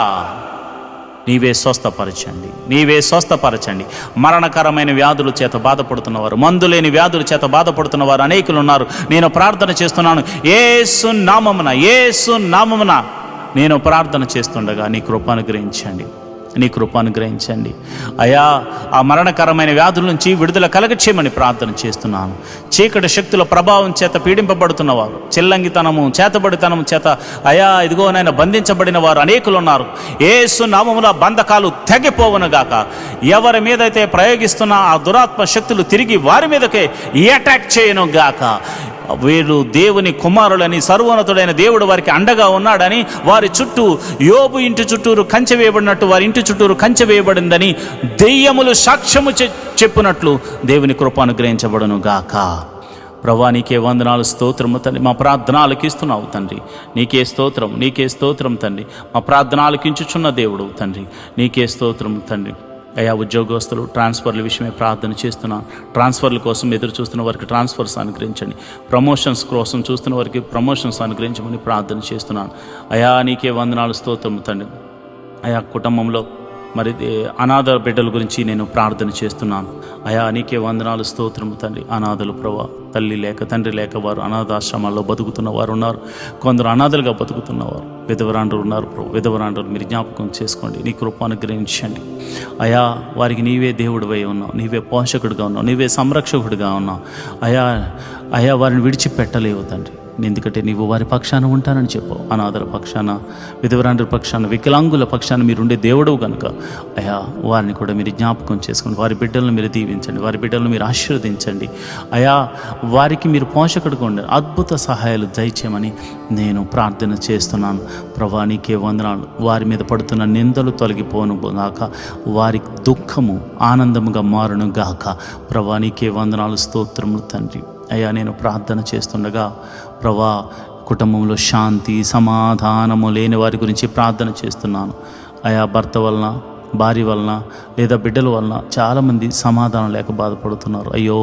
నీవే స్వస్థపరచండి, నీవే స్వస్థపరచండి. మరణకరమైన వ్యాధుల చేత బాధపడుతున్నవారు, మందులేని వ్యాధుల చేత బాధపడుతున్నవారు అనేకులు ఉన్నారు. నేను ప్రార్థన చేస్తున్నాను యేసు నామమున, యేసు నామమున నేను ప్రార్థన చేస్తుండగా నీ కృపానుగ్రహించండి, నీ కృపానుగ్రహించండి అయా. ఆ మరణకరమైన వ్యాధుల నుంచి విడుదల కలగచేయమని ప్రార్థన చేస్తున్నాను. చీకటి శక్తుల ప్రభావం చేత పీడింపబడుతున్నవారు, చిల్లంగితనము, చేతబడితనము చేత అయా ఇదిగోనైనా బంధించబడిన వారు అనేకులు ఉన్నారు. యేసు నామమున బంధకాలు తెగిపోవునుగాక. ఎవరి మీదైతే ప్రయోగిస్తున్న ఆ దురాత్మ శక్తులు తిరిగి వారి మీదకే అటాక్ చేయనుగాక. వీరు దేవుని కుమారులని, సర్వోన్నతుడైన దేవుడు వారికి అండగా ఉన్నాడని, వారి చుట్టూ యోబు ఇంటి చుట్టూరు కంచె వేయబడినట్టు వారి ఇంటి చుట్టూరు కంచె వేయబడిందని దెయ్యములు సాక్ష్యము చెప్పినట్లు దేవుని కృప అనుగ్రహించబడును గాక. ప్రభా నీకే వందనాలు, స్తోత్రము తండ్రి. మా ప్రార్థన ఆలకిస్తున్నావు తండ్రి, నీకే స్తోత్రం, నీకే స్తోత్రం తండ్రి. మా ప్రార్థన ఆలకించుచున్న దేవుడు తండ్రి, నీకే స్తోత్రం తండ్రి. అయా ఉద్యోగస్తులు ట్రాన్స్ఫర్ల విషయమే ప్రార్థన చేస్తున్నాను. ట్రాన్స్ఫర్ల కోసం ఎదురు చూస్తున్న వారికి ట్రాన్స్ఫర్స్ అనుగ్రహించండి. ప్రమోషన్స్ కోసం చూస్తున్న వారికి ప్రమోషన్స్ అనుగ్రహించమని ప్రార్థన చేస్తున్నాను అయా. నీకే వందనాలు, స్తోత్రము తండ్రి. అయా కుటుంబంలో మరి అనాథ బిడ్డల గురించి నేను ప్రార్థన చేస్తున్నాను అయా. నీకే వందనాలు, స్తోత్రము తండ్రి. అనాథలు ప్రభా, తల్లి లేక తండ్రి లేక వారు అనాథాశ్రమాల్లో బతుకుతున్న వారు ఉన్నారు. కొందరు అనాథలుగా బతుకుతున్నవారు, విధవరాండ్రులు ఉన్నారు ప్రభు. విధవరాండ్రులు మీరు జ్ఞాపకం చేసుకోండి, నీ కృప అనుగ్రహించండి అయా. వారికి నీవే దేవుడివై ఉన్నావు, నీవే పోషకుడిగా ఉన్నావు, నీవే సంరక్షకుడిగా ఉన్నావు అయా. అయా వారిని విడిచిపెట్టలేవు తండ్రి. ఎందుకంటే నీవు వారి పక్షాన ఉంటానని చెప్పావు. అనాథల పక్షాన, విధవరాండ్రుల పక్షాన, వికలాంగుల పక్షాన మీరుండే దేవుడవు కనుక అయా వారిని కూడా మీరు జ్ఞాపకం చేసుకోండి. వారి బిడ్డలను మీరు దీవించండి, వారి బిడ్డలను మీరు ఆశీర్వదించండి అయా. వారికి మీరు పోషకుడుగా ఉండండి, అద్భుత సహాయాలు దయచేయమని నేను ప్రార్థన చేస్తున్నాను. ప్రభా నీకే వందనాలు. వారి మీద పడుతున్న నిందలు తొలగిపోను గాక, వారి దుఃఖము ఆనందముగా మారును గాక. ప్రభా నీకే వందనాలు, స్తోత్రములు తండ్రి. అయ్యా నేను ప్రార్థన చేస్తుండగా ప్రభా కుటుంబంలో శాంతి సమాధానము లేని వారి గురించి ప్రార్థన చేస్తున్నాను. అయా భర్త వలన, భార్య వలన లేదా బిడ్డల వలన చాలామంది సమాధానం లేక బాధపడుతున్నారు. అయ్యో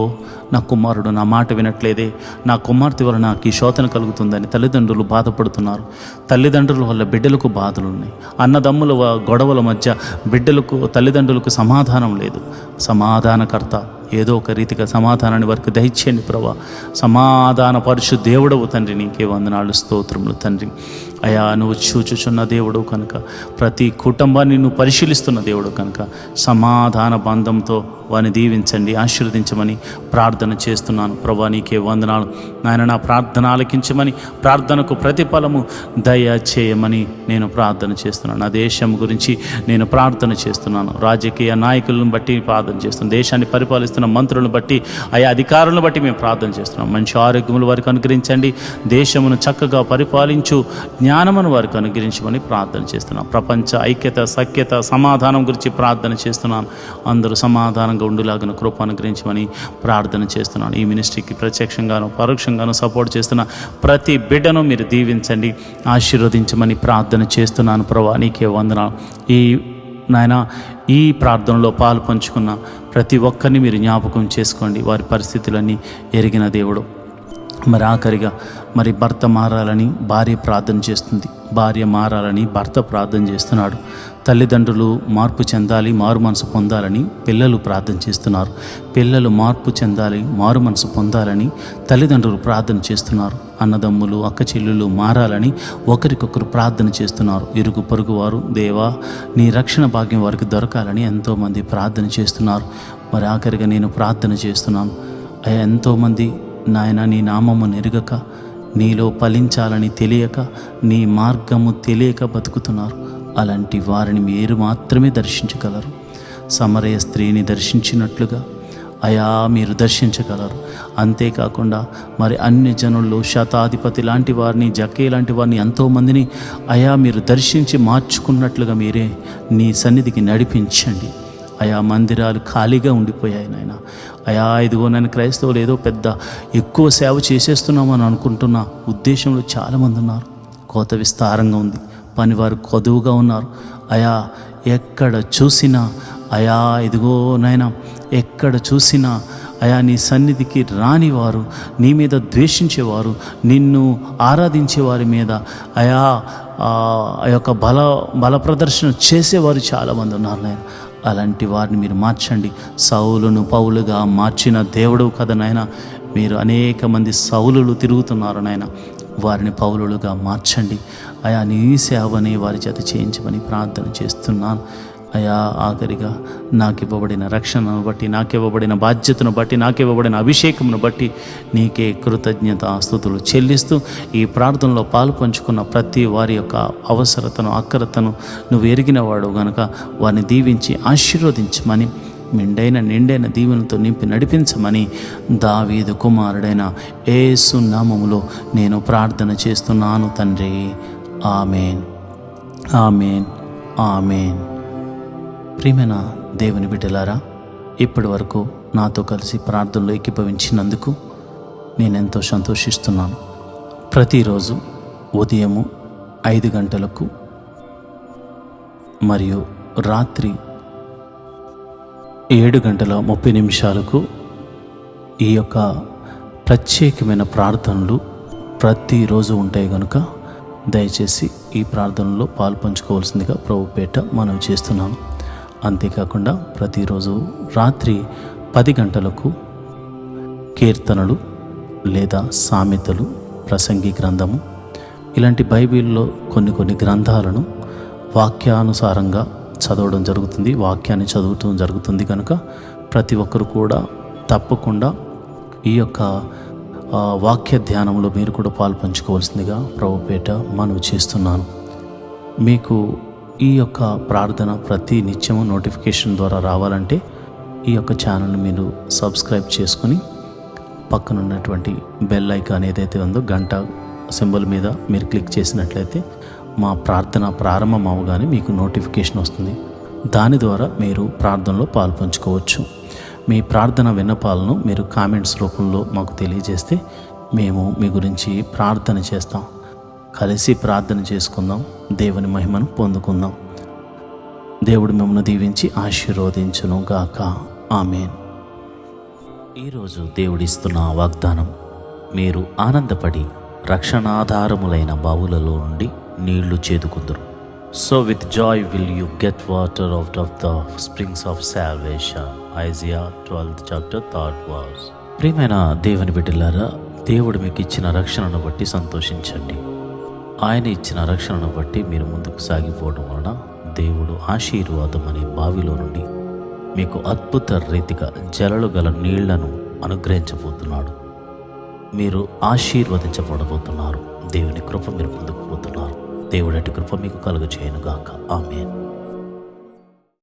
నా కుమారుడు నా మాట వినట్లేదే, నా కుమార్తె వలన నాకు ఈ శోధన కలుగుతుందని తల్లిదండ్రులు బాధపడుతున్నారు. తల్లిదండ్రుల వల్ల బిడ్డలకు బాధలు ఉన్నాయి. అన్నదమ్ముల గొడవల మధ్య బిడ్డలకు తల్లిదండ్రులకు సమాధానం లేదు. సమాధానకర్త ఏదో ఒక రీతిగా సమాధానాన్ని వారికి దయచేయండి ప్రభా. సమాధాన పరుషు దేవుడవు తండ్రి, నీకే వందనాలు, స్తోత్రములు తండ్రి. అయా నువ్వు చూచుచున్న దేవుడు కనుక, ప్రతి కుటుంబాన్ని నువ్వు పరిశీలిస్తున్న దేవుడు కనుక సమాధాన బంధంతో వారిని దీవించండి, ఆశీర్వదించమని ప్రార్థన చేస్తున్నాను. ప్రభా నీకే వందనాలు నాయన. నా ప్రార్థన ఆలకించమని, ప్రార్థనకు ప్రతిఫలము దయచేయమని నేను ప్రార్థన చేస్తున్నాను. నా దేశం గురించి నేను ప్రార్థన చేస్తున్నాను. రాజకీయ నాయకులను బట్టి ప్రార్థన చేస్తున్నాను. దేశాన్ని పరిపాలిస్తున్న మంత్రులను బట్టి, ఆయా అధికారులను బట్టి మేము ప్రార్థన చేస్తున్నాం. మంచి ఆరోగ్యములు వారికి అనుగ్రహించండి. దేశమును చక్కగా పరిపాలించు జ్ఞానమును వారికి అనుగ్రహించమని ప్రార్థన చేస్తున్నాం. ప్రపంచ ఐక్యత, సఖ్యత, సమాధానం గురించి ప్రార్థన చేస్తున్నాను. అందరూ సమాధానంగా ఉండులాగిన కృప అనుగ్రహించమని ప్రార్థన చేస్తున్నాను. ఈ మినిస్ట్రీకి ప్రత్యక్షంగాను పరోక్షంగాను సపోర్ట్ చేస్తున్న ప్రతి బిడ్డను మీరు దీవించండి, ఆశీర్వదించమని ప్రార్థన చేస్తున్నాను. ప్రభా నీకే వందనాలు. ఈ ప్రార్థనలో పాలు పంచుకున్న ప్రతి ఒక్కరిని మీరు జ్ఞాపకం చేసుకోండి. వారి పరిస్థితులన్నీ ఎరిగిన దేవుడు. మరి ఆఖరిగా మరి భర్త మారాలని భార్య ప్రార్థన చేస్తుంది, భార్య మారాలని భర్త ప్రార్థన చేస్తున్నాడు. తల్లిదండ్రులు మార్పు చెందాలి, మారు మనసు పొందాలని పిల్లలు ప్రార్థన చేస్తున్నారు. పిల్లలు మార్పు చెందాలి, మారు మనసు పొందాలని తల్లిదండ్రులు ప్రార్థన చేస్తున్నారు. అన్నదమ్ములు, అక్క చెల్లెళ్ళు మారాలని ఒకరికొకరు ప్రార్థన చేస్తున్నారు. ఇరుగు పొరుగు వారు దేవా నీ రక్షణ భాగ్యం వారికి దొరకాలని ఎంతోమంది ప్రార్థన చేస్తున్నారు. మరి ఆఖరిగా నేను ప్రార్థన చేస్తున్నాను. ఎంతోమంది నాయన నీ నామము నెరుగక, నీలో ఫలించాలని తెలియక, నీ మార్గము తెలియక బతుకుతున్నారు. అలాంటి వారిని మీరు మాత్రమే దర్శించగలరు. సమరయ స్త్రీని దర్శించినట్లుగా అయా మీరు దర్శించగలరు. అంతేకాకుండా మరి అన్య జనుల్లో శతాధిపతి లాంటి వారిని, జక్కే లాంటి వారిని ఎంతోమందిని అయా మీరు దర్శించి మార్చుకున్నట్లుగా మీరే నీ సన్నిధికి నడిపించండి. అయా మందిరాలు ఖాళీగా ఉండిపోయాయి నాయన. అయా ఇదిగో నేను క్రైస్తవులు ఏదో పెద్ద ఎక్కువ సేవ చేసేస్తున్నామని అనుకుంటున్న ఉద్దేశంలో చాలామంది ఉన్నారు. కోత విస్తారంగా ఉంది, పనివారు కొదువుగా ఉన్నారు. అయా ఎక్కడ చూసినా అయా ఇదిగో నాయన, ఎక్కడ చూసినా అయా నీ సన్నిధికి రానివారు, నీ మీద ద్వేషించేవారు, నిన్ను ఆరాధించే వారి మీద అయా ఆ యొక్క బల ప్రదర్శన చేసేవారు చాలామంది ఉన్నారు నాయన. అలాంటి వారిని మీరు మార్చండి. సౌలును పౌలుగా మార్చిన దేవుడు కదా నాయన. మీరు అనేక మంది సౌలులు తిరుగుతున్నారు నాయన, వారిని పౌలులుగా మార్చండి. అయా నీ సేవని వారి చేత చేయించమని ప్రార్థన చేస్తున్నాను. అయా ఆఖరిగా నాకు ఇవ్వబడిన రక్షణను బట్టి, నాకు ఇవ్వబడిన బాధ్యతను బట్టి, నాకు ఇవ్వబడిన అభిషేకమును బట్టి నీకే కృతజ్ఞత స్తుతులు చెల్లిస్తూ ఈ ప్రార్థనలో పాలు పంచుకున్న ప్రతి వారి యొక్క అవసరతను, అక్కరతను నువ్వు ఎరిగినవాడు గనుక వారిని దీవించి ఆశీర్వదించమని, నిండైన దీవెనతో నింపి నడిపించమని దావీదు కుమారుడైన యేసు నామములో నేను ప్రార్థన చేస్తున్నాను తండ్రి. ఆమేన్, ఆమేన్, ఆమేన్. ప్రియమైన దేవుని బిడ్డలారా, ఇప్పటి వరకు నాతో కలిసి ప్రార్థనలో ఏకీభవించినందుకు నేనెంతో సంతోషిస్తున్నాను. ప్రతిరోజు ఉదయము 5 గంటలకు మరియు రాత్రి 7:30 ఈ యొక్క ప్రత్యేకమైన ప్రార్థనలు ప్రతిరోజు ఉంటాయి కనుక దయచేసి ఈ ప్రార్థనలో పాలు పంచుకోవాల్సిందిగా ప్రభుపేట మనం చేస్తున్నాను. అంతేకాకుండా ప్రతిరోజు రాత్రి 10 గంటలకు కీర్తనలు లేదా సామెతలు, ప్రసంగి గ్రంథము, ఇలాంటి బైబిల్లో కొన్ని గ్రంథాలను వాక్యానుసారంగా చదవడం జరుగుతుంది, వాక్యాన్ని చదవటం జరుగుతుంది కనుక ప్రతి ఒక్కరు కూడా తప్పకుండా ఈ యొక్క వాక్య ధ్యానంలో మీరు కూడా పాలు పంచుకోవాల్సిందిగా ప్రభుపేట మనవి చేస్తున్నాను. మీకు ఈ యొక్క ప్రార్థన ప్రతి నిత్యము నోటిఫికేషన్ ద్వారా రావాలంటే ఈ యొక్క ఛానల్ని మీరు సబ్స్క్రైబ్ చేసుకుని పక్కన ఉన్నటువంటి బెల్ ఐకాన్ ఏదైతే ఉందో గంట సింబల్ మీద మీరు క్లిక్ చేసినట్లయితే మా ప్రార్థన ప్రారంభం అవగానే మీకు నోటిఫికేషన్ వస్తుంది. దాని ద్వారా మీరు ప్రార్థనలో పాలు పంచుకోవచ్చు. మీ ప్రార్థన విన్నపాలను మీరు కామెంట్స్ రూపంలో మాకు తెలియజేస్తే మేము మీ గురించి ప్రార్థన చేస్తాం. కలిసి ప్రార్థన చేసుకుందాం, దేవుని మహిమను పొందుకుందాం. దేవుడు మిమ్మల్ని దీవించి ఆశీర్వదించును గాక. ఆమేన్. ఈరోజు దేవుడిస్తున్న వాగ్దానం, మీరు ఆనందపడి రక్షణాధారములైన బావులలో నుండి నీళ్లు చేదుకుందురు. So with joy will you get water out of the springs of salvation. Isaiah 12th chapter 3rd verse. ప్రియమైన దేవుని బిడ్డలారా, దేవుడు మీకు ఇచ్చిన రక్షణను బట్టి సంతోషించండి. ఆయన ఇచ్చిన రక్షణను బట్టి మీరు ముందుకు సాగిపోవడం వలన దేవుడు ఆశీర్వాదం అనే బావిలో నుండి మీకు అద్భుత రీతిగా జలలు గల నీళ్లను అనుగ్రహించబోతున్నాడు. మీరు ఆశీర్వదించబడబోతున్నారు. దేవుని కృప మీరు పొందుకోబోతున్నారు. దేవుడి కృప మీకు కలుగజేయునుగాక. ఆమేన్.